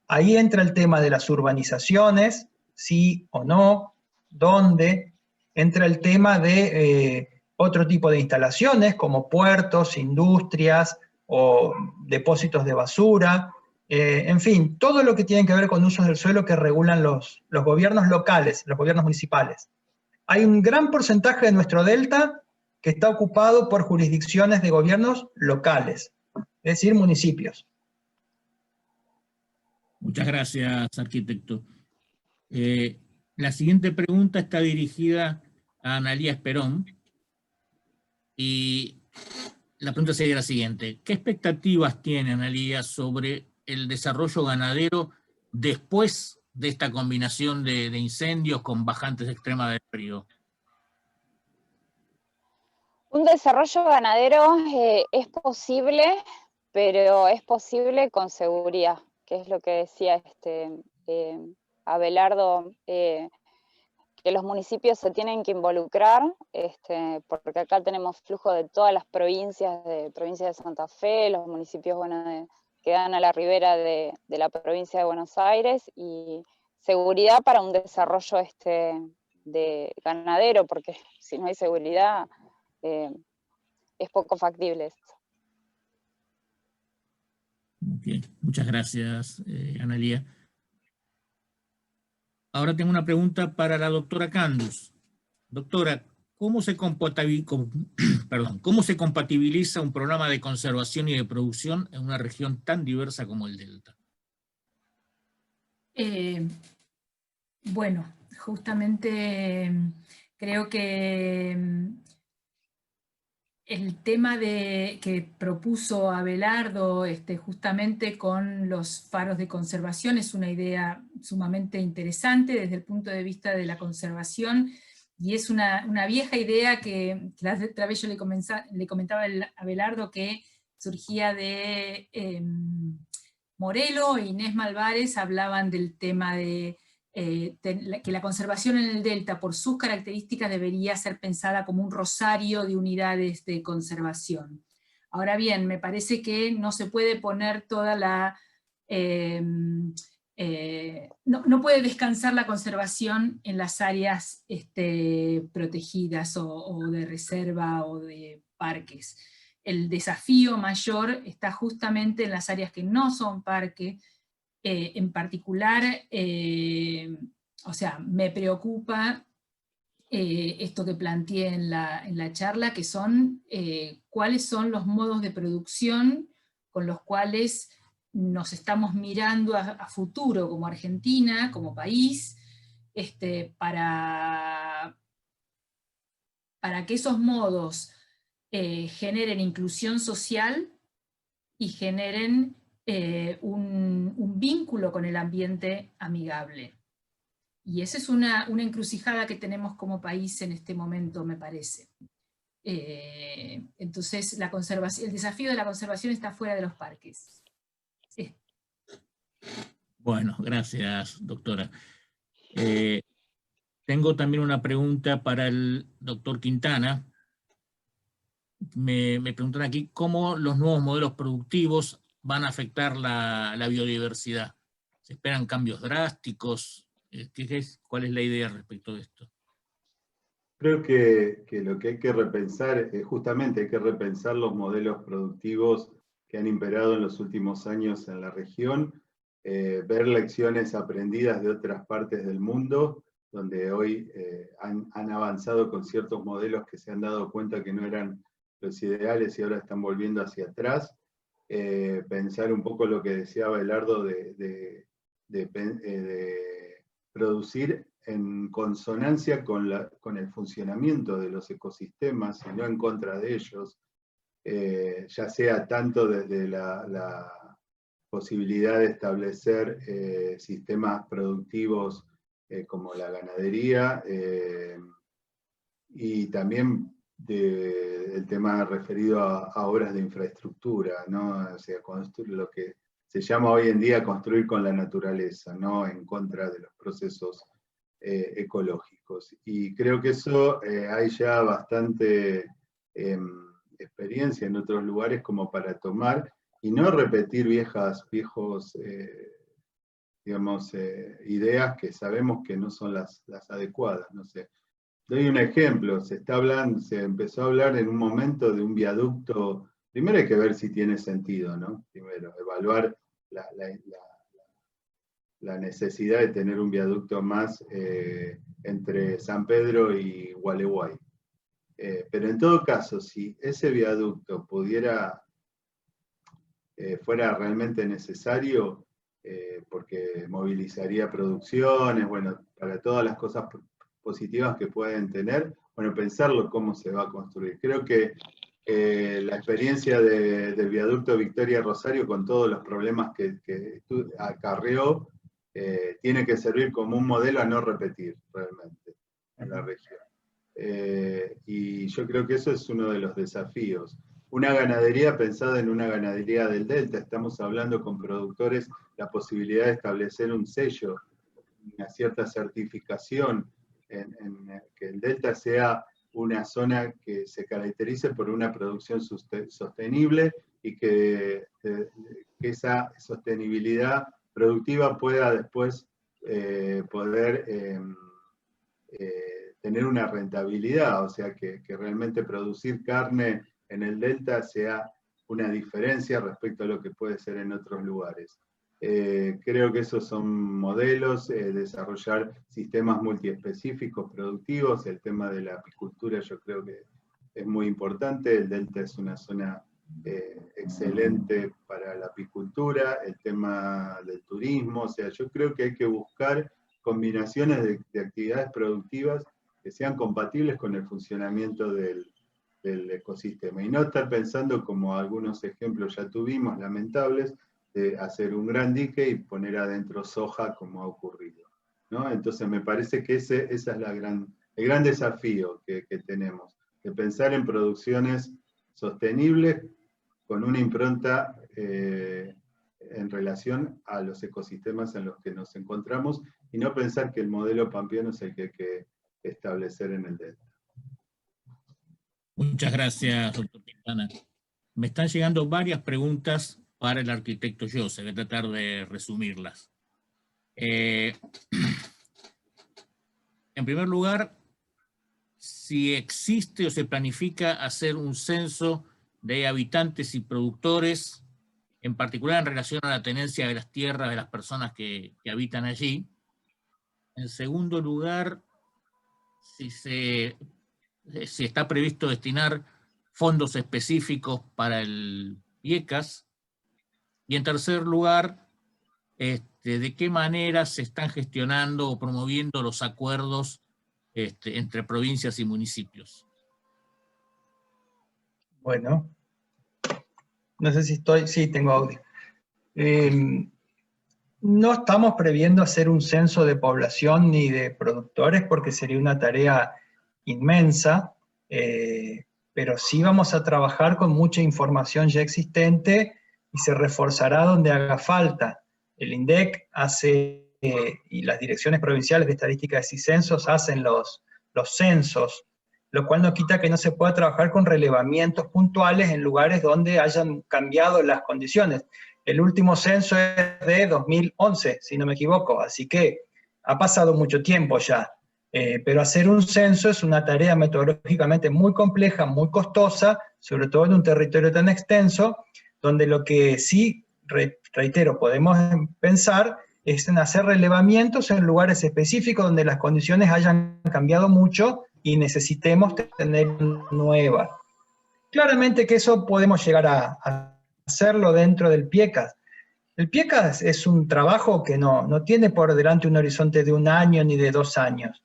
Ahí entra el tema de las urbanizaciones, sí o no, dónde, entra el tema de otro tipo de instalaciones como puertos, industrias o depósitos de basura, en fin, todo lo que tiene que ver con usos del suelo que regulan los gobiernos locales, los gobiernos municipales. Hay un gran porcentaje de nuestro delta que está ocupado por jurisdicciones de gobiernos locales, es decir, municipios. Muchas gracias, arquitecto. La siguiente pregunta está dirigida a Analía Esperón, y la pregunta sería la siguiente: ¿qué expectativas tiene Analía sobre el desarrollo ganadero después de esta combinación de incendios con bajantes extremas de frío? Un desarrollo ganadero es posible, pero es posible con seguridad, que es lo que decía Abelardo, que los municipios se tienen que involucrar, porque acá tenemos flujo de todas las provincias, de provincia de Santa Fe, los municipios que dan a la ribera de la provincia de Buenos Aires, y seguridad para un desarrollo de ganadero, porque si no hay seguridad es poco factible esto. Okay. Muchas gracias, Analía. Ahora tengo una pregunta para la doctora Candus. Doctora, ¿cómo se compatibiliza un programa de conservación y de producción en una región tan diversa como el Delta? Bueno, justamente creo que el tema que propuso Abelardo justamente con los faros de conservación es una idea sumamente interesante desde el punto de vista de la conservación, y es una vieja idea que la otra vez yo le comentaba a Abelardo, que surgía de Morelo e Inés Malvares. Hablaban del tema de que la conservación en el Delta, por sus características, debería ser pensada como un rosario de unidades de conservación. Ahora bien, me parece que no se puede poner toda la... no puede descansar la conservación en las áreas protegidas o de reserva o de parques. el desafío mayor está justamente en las áreas que no son parque, en particular, o sea, me preocupa esto que planteé en la charla, que son cuáles son los modos de producción con los cuales nos estamos mirando a futuro como Argentina, como país, para que esos modos generen inclusión social y generen un vínculo con el ambiente amigable. Y esa es una encrucijada que tenemos como país en este momento, me parece. Entonces, el desafío de la conservación está fuera de los parques. Bueno, gracias, doctora. Tengo también una pregunta para el doctor Quintana. Me preguntan aquí cómo los nuevos modelos productivos van a afectar la biodiversidad. ¿Se esperan cambios drásticos? ¿Cuál es la idea respecto de esto? Creo que lo que hay que repensar es justamente hay que repensar los modelos productivos que han imperado en los últimos años en la región, ver lecciones aprendidas de otras partes del mundo, donde hoy han avanzado con ciertos modelos que se han dado cuenta que no eran los ideales y ahora están volviendo hacia atrás. Pensar un poco lo que decía Abelardo de producir en consonancia con el funcionamiento de los ecosistemas y no en contra de ellos, ya sea tanto desde la posibilidad de establecer sistemas productivos como la ganadería, y también el tema referido a obras de infraestructura, ¿no? O sea, lo que se llama hoy en día construir con la naturaleza, no en contra de los procesos ecológicos. Y creo que eso hay ya bastante experiencia en otros lugares como para tomar y no repetir viejos digamos, ideas que sabemos que no son las adecuadas. No sé. Doy un ejemplo, se empezó a hablar en un momento de un viaducto. Primero hay que ver si tiene sentido, ¿no? Primero, evaluar la necesidad de tener un viaducto más entre San Pedro y Gualeguay. Pero en todo caso, si ese viaducto fuera realmente necesario, porque movilizaría producciones, bueno, para todas las cosas positivas que pueden tener, bueno, pensarlo cómo se va a construir. Creo que la experiencia del viaducto Victoria Rosario, con todos los problemas que acarreó, tiene que servir como un modelo a no repetir realmente en la región. Y yo creo que eso es uno de los desafíos. Una ganadería pensada en una ganadería del Delta, estamos hablando con productores la posibilidad de establecer un sello, una cierta certificación, que el Delta sea una zona que se caracterice por una producción sostenible y que esa sostenibilidad productiva pueda después poder tener una rentabilidad, o sea, que realmente producir carne en el Delta sea una diferencia respecto a lo que puede ser en otros lugares. Creo que esos son modelos, desarrollar sistemas multiespecíficos productivos, el tema de la apicultura yo creo que es muy importante, el Delta es una zona excelente para la apicultura, el tema del turismo, o sea, yo creo que hay que buscar combinaciones de actividades productivas que sean compatibles con el funcionamiento del ecosistema, y no estar pensando, como algunos ejemplos ya tuvimos, lamentables, de hacer un gran dique y poner adentro soja como ha ocurrido, ¿no? Entonces me parece que ese es el gran desafío que tenemos, de pensar en producciones sostenibles con una impronta en relación a los ecosistemas en los que nos encontramos, y no pensar que el modelo pampeano es el que hay que establecer en el Delta. Muchas gracias, doctor Quintana. Me están llegando varias preguntas para el arquitecto Joseph, voy a tratar de resumirlas. En primer lugar, si existe o se planifica hacer un censo de habitantes y productores, en particular en relación a la tenencia de las tierras de las personas que habitan allí. En segundo lugar, si está previsto destinar fondos específicos para el IECAS. Y en tercer lugar, de qué manera se están gestionando o promoviendo los acuerdos entre provincias y municipios. Bueno, no sé si sí, tengo audio. No estamos previendo hacer un censo de población ni de productores porque sería una tarea inmensa, pero sí vamos a trabajar con mucha información ya existente y se reforzará donde haga falta. El INDEC hace, y las direcciones provinciales de estadísticas y censos hacen los censos, lo cual no quita que no se pueda trabajar con relevamientos puntuales en lugares donde hayan cambiado las condiciones. El último censo es de 2011, si no me equivoco, así que ha pasado mucho tiempo ya. Pero hacer un censo es una tarea metodológicamente muy compleja, muy costosa, sobre todo en un territorio tan extenso, donde lo que sí, reitero, podemos pensar es en hacer relevamientos en lugares específicos donde las condiciones hayan cambiado mucho y necesitemos tener nuevas. Claramente que eso podemos llegar a hacerlo dentro del PIECAS. El PIECAS es un trabajo que no tiene por delante un horizonte de 1 año ni de 2 años.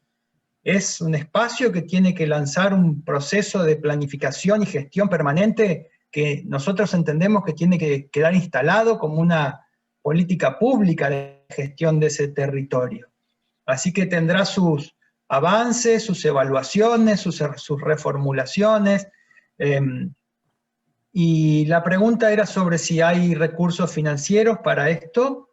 Es un espacio que tiene que lanzar un proceso de planificación y gestión permanente que nosotros entendemos que tiene que quedar instalado como una política pública de gestión de ese territorio. Así que tendrá sus avances, sus evaluaciones, sus reformulaciones. Y la pregunta era sobre si hay recursos financieros para esto.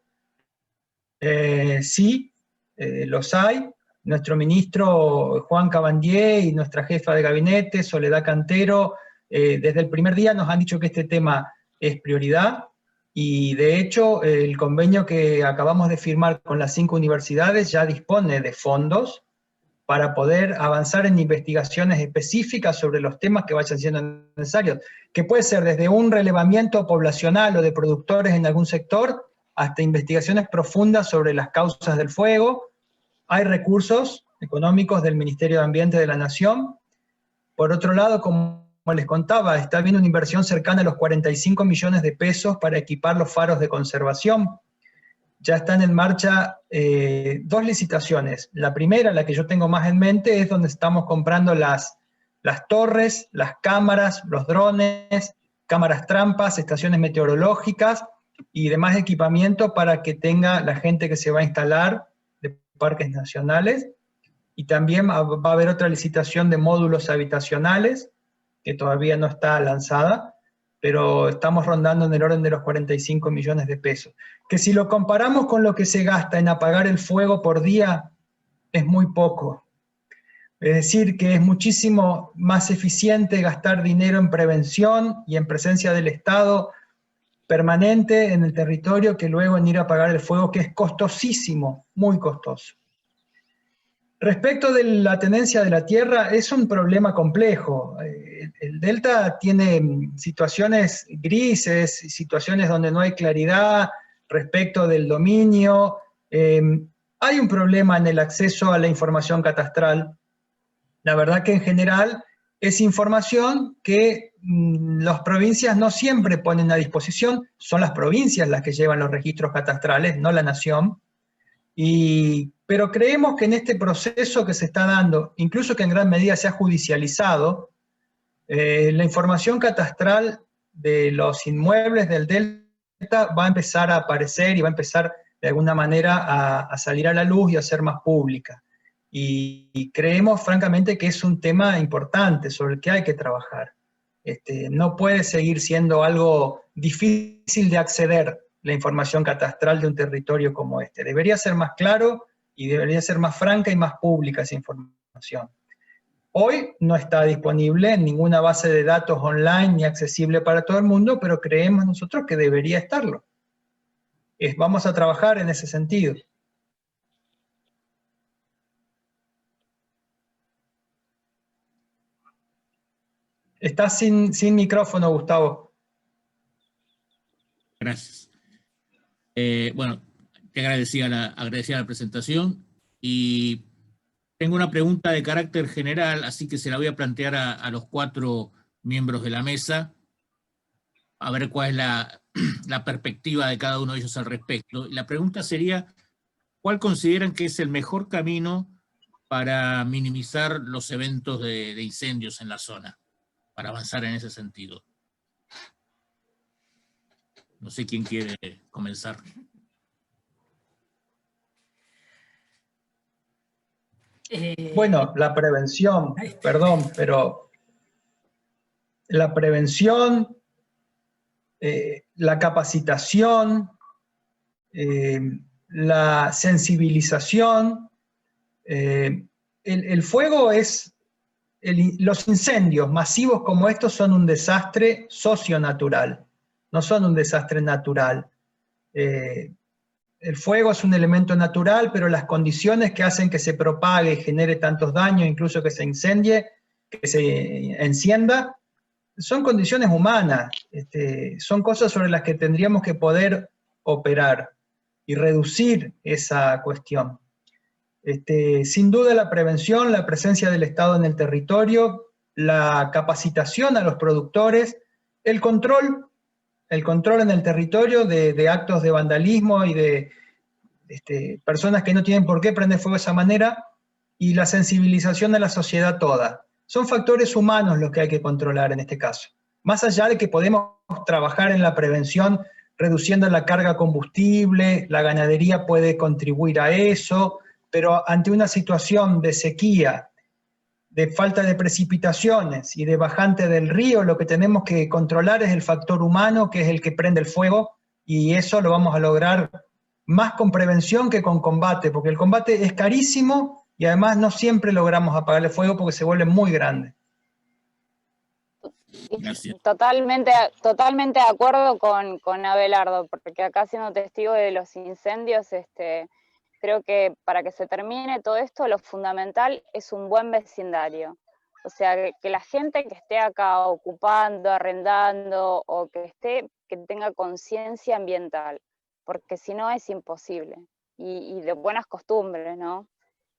Sí, los hay. Nuestro ministro Juan Cabandier y nuestra jefa de gabinete, Soledad Cantero, desde el primer día nos han dicho que este tema es prioridad, y de hecho el convenio que acabamos de firmar con las 5 universidades ya dispone de fondos para poder avanzar en investigaciones específicas sobre los temas que vayan siendo necesarios, que puede ser desde un relevamiento poblacional o de productores en algún sector, hasta investigaciones profundas sobre las causas del fuego. Hay recursos económicos del Ministerio de Ambiente de la Nación. Por otro lado, como les contaba, está habiendo una inversión cercana a los 45 millones de pesos para equipar los faros de conservación. Ya están en marcha 2 licitaciones. La primera, la que yo tengo más en mente, es donde estamos comprando las torres, las cámaras, los drones, cámaras trampas, estaciones meteorológicas y demás equipamiento para que tenga la gente que se va a instalar de parques nacionales. Y también va a haber otra licitación de módulos habitacionales, que todavía no está lanzada, pero estamos rondando en el orden de los 45 millones de pesos. Que si lo comparamos con lo que se gasta en apagar el fuego por día, es muy poco. Es decir, que es muchísimo más eficiente gastar dinero en prevención y en presencia del Estado permanente en el territorio que luego en ir a apagar el fuego, que es costosísimo, muy costoso. Respecto de la tenencia de la tierra, es un problema complejo. El Delta tiene situaciones grises, situaciones donde no hay claridad respecto del dominio. Hay un problema en el acceso a la información catastral. La verdad que en general es información que las provincias no siempre ponen a disposición. Son las provincias las que llevan los registros catastrales, no la nación. Pero creemos que en este proceso que se está dando, incluso que en gran medida se ha judicializado, la información catastral de los inmuebles del Delta va a empezar a aparecer y va a empezar de alguna manera a salir a la luz y a ser más pública. Y creemos francamente que es un tema importante sobre el que hay que trabajar. No puede seguir siendo algo difícil de acceder la información catastral de un territorio como este. Debería ser más claro y debería ser más franca y más pública esa información. Hoy no está disponible en ninguna base de datos online ni accesible para todo el mundo, pero creemos nosotros que debería estarlo. Vamos a trabajar en ese sentido. Estás sin micrófono, Gustavo. Gracias. Bueno, te agradecía la presentación y tengo una pregunta de carácter general, así que se la voy a plantear a los 4 miembros de la mesa, a ver cuál es la perspectiva de cada uno de ellos al respecto. La pregunta sería, ¿cuál consideran que es el mejor camino para minimizar los eventos de incendios en la zona, para avanzar en ese sentido? No sé quién quiere comenzar. Bueno, la prevención, perdón, pero la prevención, la capacitación, la sensibilización. El fuego es, los incendios masivos como estos son un desastre socionatural, no son un desastre natural. El fuego es un elemento natural, pero las condiciones que hacen que se propague y genere tantos daños, incluso que se incendie, que se encienda, son condiciones humanas, son cosas sobre las que tendríamos que poder operar y reducir esa cuestión. Sin duda la prevención, la presencia del Estado en el territorio, la capacitación a los productores, el control en el territorio de actos de vandalismo y de personas que no tienen por qué prender fuego de esa manera, y la sensibilización de la sociedad toda. Son factores humanos los que hay que controlar en este caso. Más allá de que podemos trabajar en la prevención reduciendo la carga combustible, la ganadería puede contribuir a eso, pero ante una situación de sequía, de falta de precipitaciones y de bajante del río, lo que tenemos que controlar es el factor humano, que es el que prende el fuego, y eso lo vamos a lograr más con prevención que con combate, porque el combate es carísimo y además no siempre logramos apagar el fuego porque se vuelve muy grande. Gracias. Totalmente de acuerdo con Abelardo, porque acá siendo testigo de los incendios, creo que para que se termine todo esto, lo fundamental es un buen vecindario. O sea, que la gente que esté acá ocupando, arrendando, o que tenga conciencia ambiental, porque si no es imposible. Y de buenas costumbres, ¿no?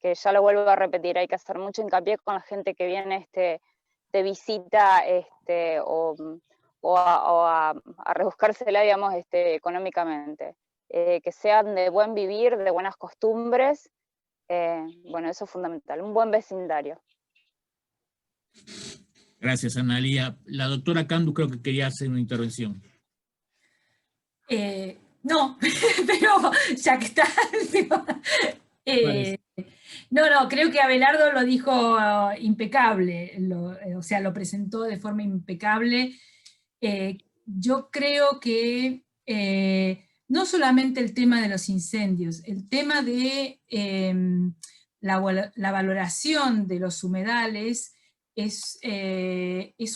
Que ya lo vuelvo a repetir, hay que hacer mucho hincapié con la gente que viene de visita o a rebuscársela, digamos, económicamente. Que sean de buen vivir, de buenas costumbres, bueno, eso es fundamental, un buen vecindario. Gracias, Analía. La doctora Candu creo que quería hacer una intervención. No, pero ya que está... No, creo que Abelardo lo dijo impecable, o sea, lo presentó de forma impecable. Yo creo que no solamente el tema de los incendios, el tema de la valoración de los humedales es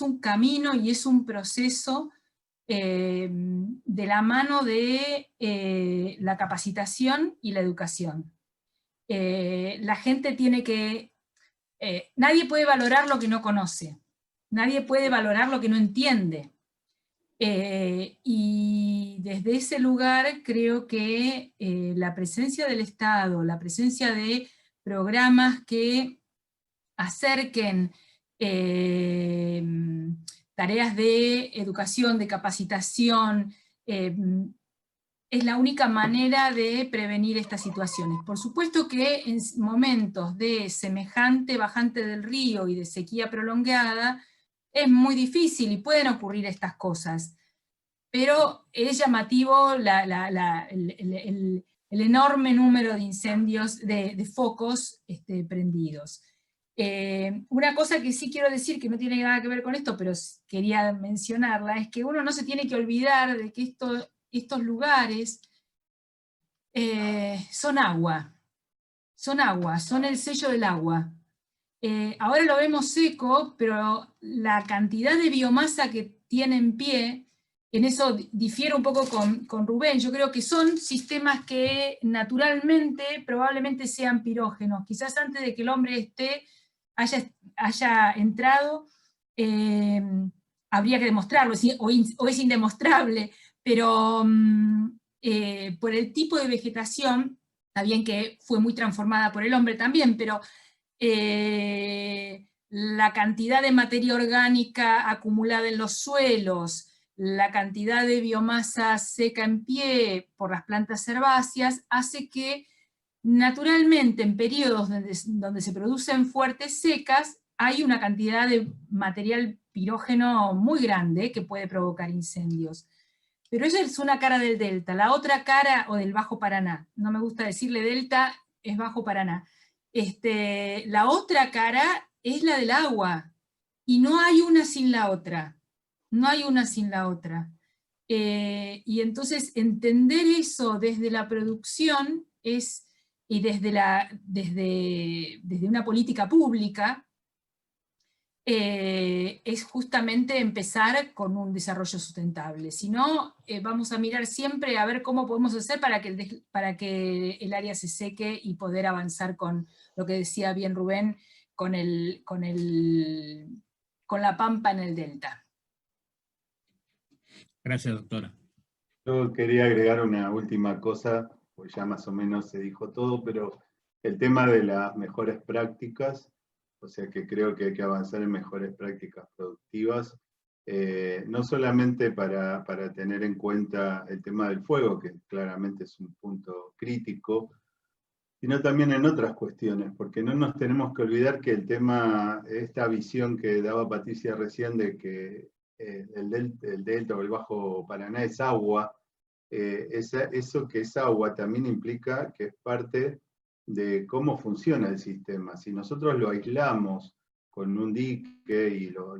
un camino y es un proceso de la mano de la capacitación y la educación. La gente tiene que... nadie puede valorar lo que no conoce, nadie puede valorar lo que no entiende. Y desde ese lugar creo que la presencia del Estado, la presencia de programas que acerquen tareas de educación, de capacitación, es la única manera de prevenir estas situaciones. Por supuesto que en momentos de semejante bajante del río y de sequía prolongada, es muy difícil y pueden ocurrir estas cosas, pero es llamativo el enorme número de incendios, de focos prendidos. Una cosa que sí quiero decir, que no tiene nada que ver con esto, pero quería mencionarla, es que uno no se tiene que olvidar de que estos lugares son agua, son el sello del agua. Ahora lo vemos seco, pero la cantidad de biomasa que tiene en pie, en eso difiere un poco con Rubén. Yo creo que son sistemas que naturalmente probablemente sean pirógenos. Quizás antes de que el hombre haya entrado, habría que demostrarlo, o es indemostrable, pero por el tipo de vegetación, está bien que fue muy transformada por el hombre también, pero la cantidad de materia orgánica acumulada en los suelos, la cantidad de biomasa seca en pie por las plantas herbáceas, hace que naturalmente en periodos donde se producen fuertes secas, hay una cantidad de material pirógeno muy grande que puede provocar incendios. Pero esa es una cara del delta. La otra cara, o del Bajo Paraná, no me gusta decirle delta, es Bajo Paraná. La otra cara es la del agua, y no hay una sin la otra. No hay una sin la otra. Y entonces entender eso desde la producción y desde una política pública, es justamente empezar con un desarrollo sustentable. Si no, vamos a mirar siempre a ver cómo podemos hacer para que el área se seque y poder avanzar con lo que decía bien Rubén, con la pampa en el delta. Gracias, doctora. Yo quería agregar una última cosa, pues ya más o menos se dijo todo, pero el tema de las mejores prácticas, o sea que creo que hay que avanzar en mejores prácticas productivas, no solamente para tener en cuenta el tema del fuego, que claramente es un punto crítico, sino también en otras cuestiones, porque no nos tenemos que olvidar que el tema, esta visión que daba Patricia recién de que el delta o el Bajo Paraná es agua, eso que es agua también implica que es parte de cómo funciona el sistema. Si nosotros lo aislamos con un dique y lo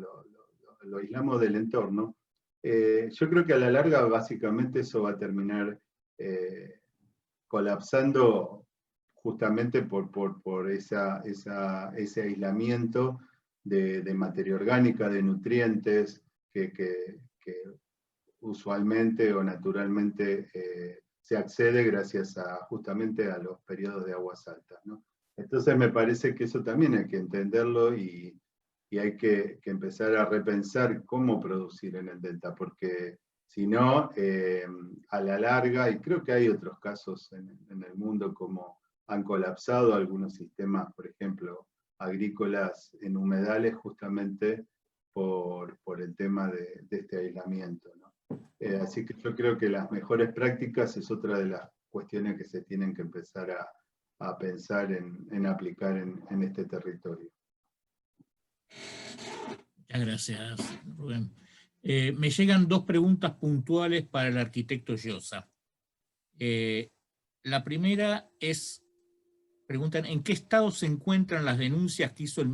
aislamos del entorno, yo creo que a la larga básicamente eso va a terminar colapsando justamente por ese aislamiento de materia orgánica, de nutrientes que usualmente o naturalmente se accede gracias justamente a los periodos de aguas altas, ¿no? Entonces me parece que eso también hay que entenderlo y hay que empezar a repensar cómo producir en el delta, porque si no, a la larga, y creo que hay otros casos en el mundo como han colapsado algunos sistemas, por ejemplo, agrícolas en humedales justamente por el tema de este aislamiento, ¿no? Así que yo creo que las mejores prácticas es otra de las cuestiones que se tienen que empezar a pensar en aplicar en este territorio. Muchas gracias, Rubén. Me llegan dos preguntas puntuales para el arquitecto Llosa. La primera es, preguntan, ¿en qué estado se encuentran las denuncias que hizo el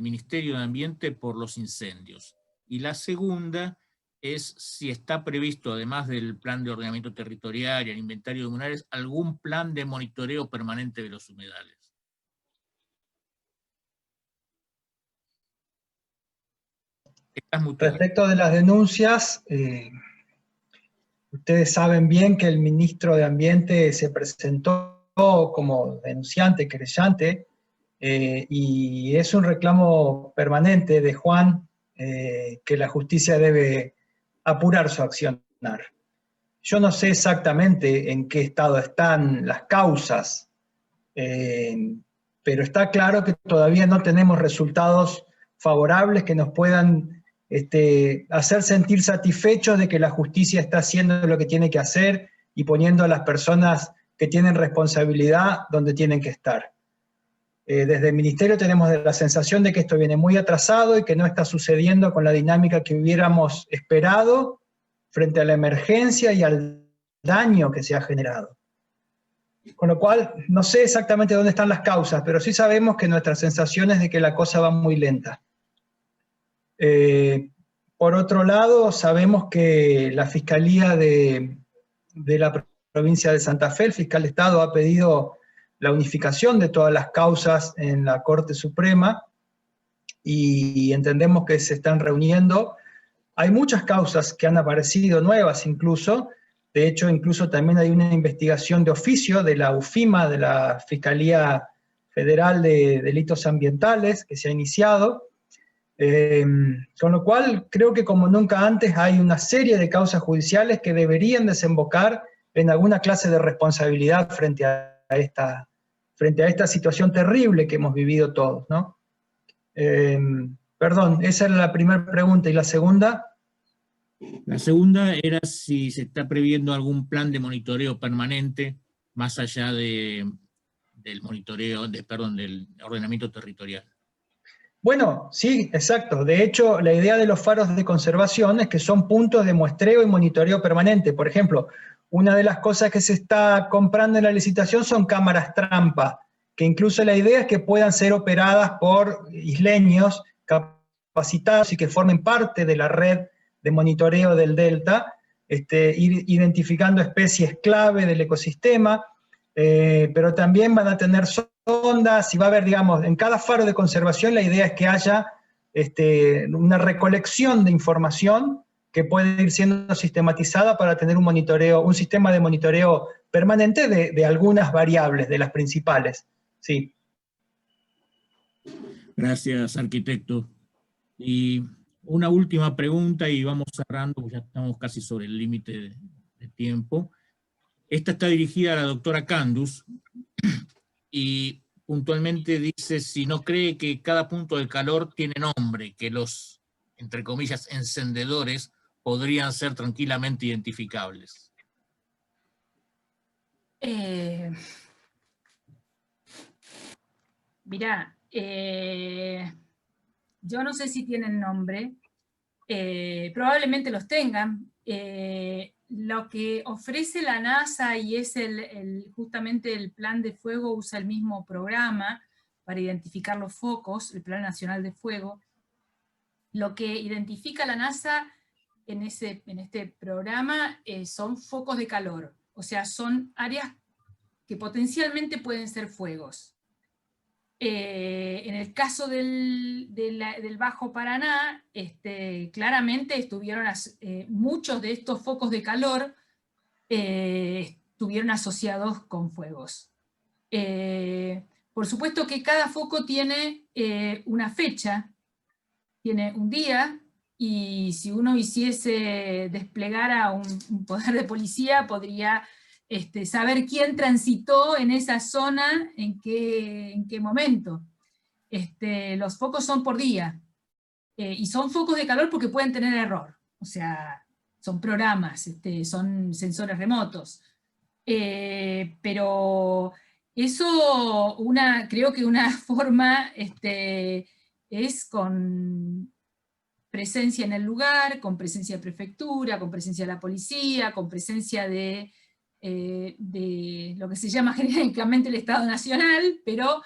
Ministerio de Ambiente por los incendios? Y la segunda es si está previsto, además del plan de ordenamiento territorial y el inventario de humedales, algún plan de monitoreo permanente de los humedales. Respecto de las denuncias, ustedes saben bien que el ministro de Ambiente se presentó como denunciante, querellante, y es un reclamo permanente de Juan que la justicia debe apurar su accionar. Yo no sé exactamente en qué estado están las causas, pero está claro que todavía no tenemos resultados favorables que nos puedan hacer sentir satisfechos de que la justicia está haciendo lo que tiene que hacer y poniendo a las personas que tienen responsabilidad donde tienen que estar. Desde el Ministerio tenemos la sensación de que esto viene muy atrasado y que no está sucediendo con la dinámica que hubiéramos esperado frente a la emergencia y al daño que se ha generado. Con lo cual, no sé exactamente dónde están las causas, pero sí sabemos que nuestra sensación es de que la cosa va muy lenta. Por otro lado, sabemos que la Fiscalía de la provincia de Santa Fe, el fiscal de Estado, ha pedido la unificación de todas las causas en la Corte Suprema y entendemos que se están reuniendo. Hay muchas causas que han aparecido, nuevas incluso. De hecho, incluso también hay una investigación de oficio de la UFIMA, de la Fiscalía Federal de Delitos Ambientales, que se ha iniciado. Con lo cual, creo que como nunca antes hay una serie de causas judiciales que deberían desembocar en alguna clase de responsabilidad frente a esta situación terrible que hemos vivido todos, ¿no? Perdón, esa era la primera pregunta. ¿Y la segunda? La segunda era si se está previendo algún plan de monitoreo permanente más allá del monitoreo, del ordenamiento territorial. Bueno, sí, exacto. De hecho, la idea de los faros de conservación es que son puntos de muestreo y monitoreo permanente. Por ejemplo, una de las cosas que se está comprando en la licitación son cámaras trampa, que incluso la idea es que puedan ser operadas por isleños capacitados y que formen parte de la red de monitoreo del delta, ir identificando especies clave del ecosistema, pero también van a tener ondas y va a haber, digamos, en cada faro de conservación la idea es que haya una recolección de información que puede ir siendo sistematizada para tener un sistema de monitoreo permanente de algunas variables, de las principales. Sí. Gracias, arquitecto. Y una última pregunta y vamos cerrando, porque ya estamos casi sobre el límite de tiempo. Esta está dirigida a la doctora Candus, y puntualmente dice si no cree que cada punto de calor tiene nombre, que los, entre comillas, encendedores podrían ser tranquilamente identificables. Mirá, yo no sé si tienen nombre, probablemente los tengan. Lo que ofrece la NASA y es justamente el plan de fuego usa el mismo programa para identificar los focos, el Plan Nacional de Fuego. Lo que identifica la NASA en este programa son focos de calor, o sea, son áreas que potencialmente pueden ser fuegos. En el caso del Bajo Paraná, claramente estuvieron muchos de estos focos de calor estuvieron asociados con fuegos. Por supuesto que cada foco tiene una fecha, tiene un día, y si uno desplegara un poder de policía, podría saber quién transitó en esa zona, en qué momento. Los focos son por día, y son focos de calor porque pueden tener error, o sea, son programas, son sensores remotos. Pero eso, creo que una forma es con presencia en el lugar, con presencia de prefectura, con presencia de la policía, con presencia de lo que se llama genéricamente el Estado Nacional, pero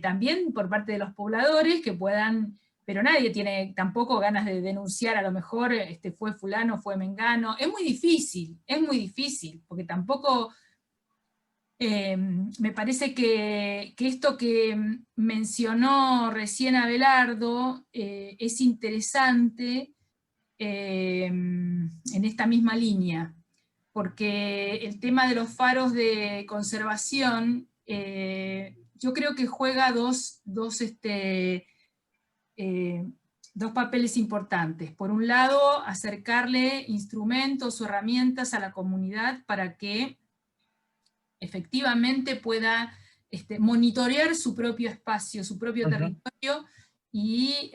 también por parte de los pobladores que puedan, pero nadie tiene tampoco ganas de denunciar, a lo mejor fue fulano, fue mengano. Es muy difícil, porque tampoco me parece que esto que mencionó recién Abelardo es interesante en esta misma línea, porque el tema de los faros de conservación, yo creo que juega dos papeles importantes. Por un lado, acercarle instrumentos o herramientas a la comunidad para que efectivamente pueda monitorear su propio espacio, su propio territorio, y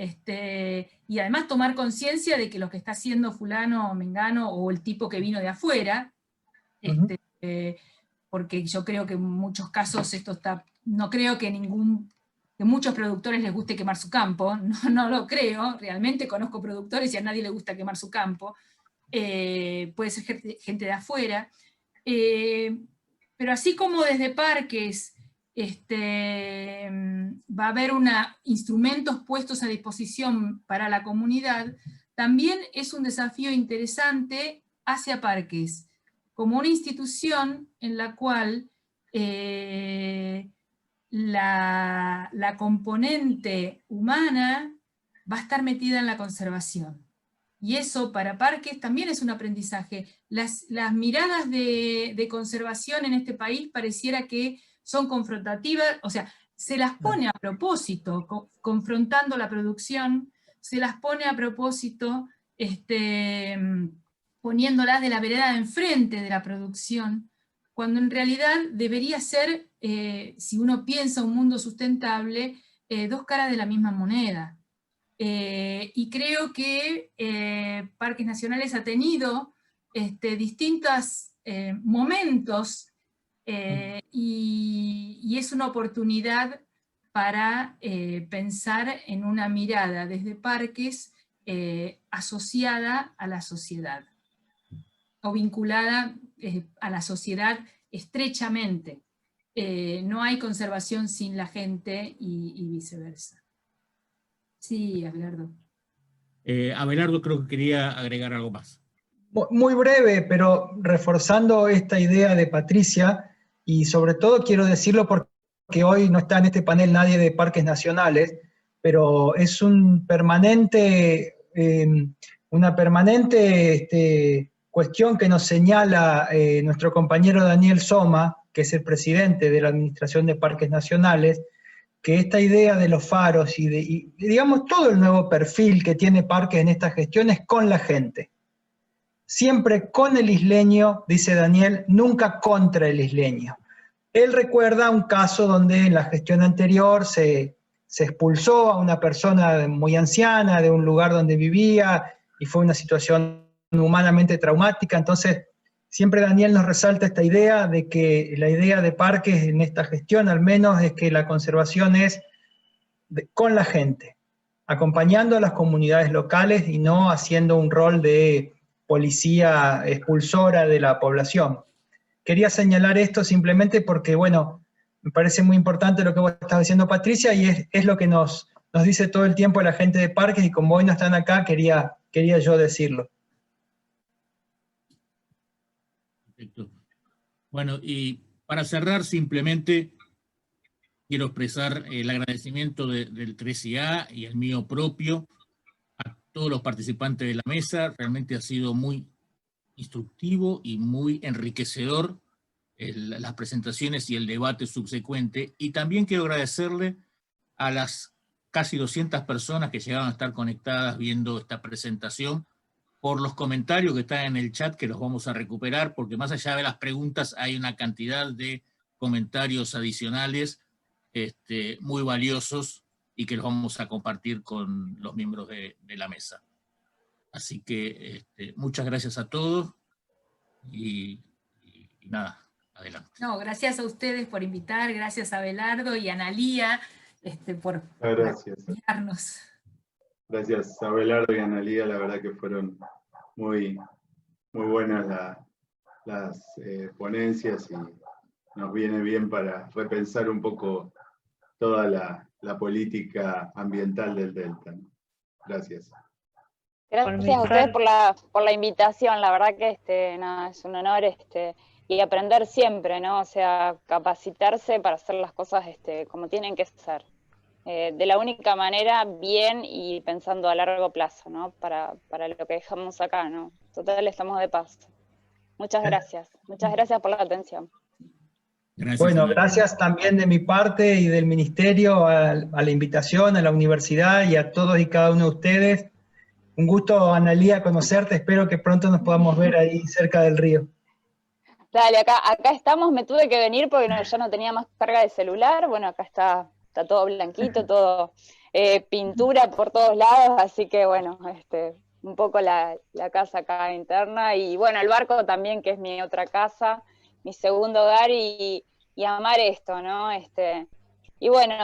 además tomar conciencia de que lo que está haciendo fulano o mengano, o el tipo que vino de afuera, porque yo creo que en muchos casos no creo que muchos productores les guste quemar su campo, no lo creo, realmente conozco productores y a nadie le gusta quemar su campo, puede ser gente de afuera, pero así como desde parques va a haber instrumentos puestos a disposición para la comunidad, también es un desafío interesante hacia parques, como una institución en la cual la componente humana va a estar metida en la conservación. Y eso para parques también es un aprendizaje. Las miradas de conservación en este país pareciera que son confrontativas, o sea, se las pone a propósito, confrontando la producción, se las pone a propósito, poniéndolas de la vereda de enfrente de la producción, cuando en realidad debería ser, si uno piensa un mundo sustentable, dos caras de la misma moneda. Y creo que Parques Nacionales ha tenido distintos momentos, y es una oportunidad para pensar en una mirada desde parques asociada a la sociedad, o vinculada a la sociedad estrechamente. No hay conservación sin la gente y viceversa. Sí, Abelardo. Abelardo creo que quería agregar algo más. Muy breve, pero reforzando esta idea de Patricia, y sobre todo quiero decirlo porque hoy no está en este panel nadie de Parques Nacionales, pero es un permanente, una permanente cuestión que nos señala nuestro compañero Daniel Soma, que es el presidente de la Administración de Parques Nacionales, que esta idea de los faros y digamos todo el nuevo perfil que tiene Parques en esta gestión es con la gente. Siempre con el isleño, dice Daniel, nunca contra el isleño. Él recuerda un caso donde en la gestión anterior se expulsó a una persona muy anciana de un lugar donde vivía y fue una situación humanamente traumática. Entonces, siempre Daniel nos resalta esta idea de que la idea de Parques en esta gestión al menos es que la conservación es con la gente, acompañando a las comunidades locales y no haciendo un rol de policía expulsora de la población. Quería señalar esto simplemente porque, bueno, me parece muy importante lo que vos estás diciendo, Patricia, y es lo que nos dice todo el tiempo la gente de Parques, y como hoy no están acá, quería yo decirlo. Perfecto. Bueno, y para cerrar simplemente quiero expresar el agradecimiento del 3IA y el mío propio a todos los participantes de la mesa. Realmente ha sido muy instructivo y muy enriquecedor las presentaciones y el debate subsecuente. Y también quiero agradecerle a las casi 200 personas que llegaron a estar conectadas viendo esta presentación por los comentarios que están en el chat, que los vamos a recuperar, porque más allá de las preguntas hay una cantidad de comentarios adicionales muy valiosos y que los vamos a compartir con los miembros de la mesa. Así que muchas gracias a todos y nada, adelante. No, gracias a ustedes por invitar, gracias a Abelardo y a Analía por acompañarnos. Gracias a Abelardo y a Analía, la verdad que fueron muy buenas las ponencias y nos viene bien para repensar un poco toda la política ambiental del Delta, ¿no? Gracias. Gracias a ustedes por la invitación, la verdad que nada, es un honor y aprender siempre, ¿no? O sea, capacitarse para hacer las cosas como tienen que ser. De la única manera, bien y pensando a largo plazo, ¿no? Para lo que dejamos acá, ¿no? Total, estamos de paso. Muchas gracias por la atención. Gracias, bueno, gracias también de mi parte y del Ministerio a la invitación, a la universidad y a todos y cada uno de ustedes. Un gusto, Analía, conocerte, espero que pronto nos podamos ver ahí cerca del río. Dale, acá estamos, me tuve que venir porque ya no tenía más carga de celular, bueno, acá está todo blanquito, todo pintura por todos lados, así que bueno, un poco la casa acá interna, y bueno, el barco también, que es mi otra casa, mi segundo hogar, y amar esto, ¿no? Y bueno,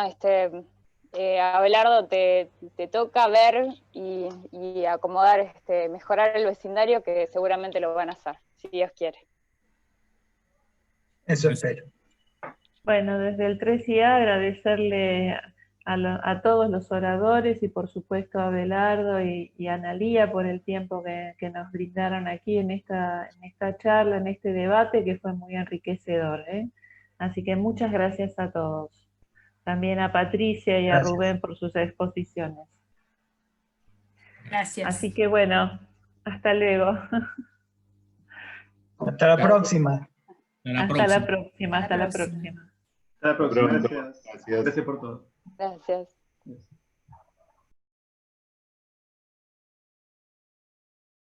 Abelardo, te toca ver y acomodar, mejorar el vecindario, que seguramente lo van a hacer, si Dios quiere. Eso espero. Bueno, desde el 3IA agradecerle a todos los oradores y por supuesto a Abelardo y a Analía por el tiempo que nos brindaron aquí en esta charla, en este debate, que fue muy enriquecedor, ¿eh? Así que muchas gracias a todos. También a Patricia y a Rubén por sus exposiciones. Gracias. Así que bueno, hasta luego. Hasta la próxima. Hasta la próxima. Hasta la próxima, gracias. Gracias por todo. Gracias.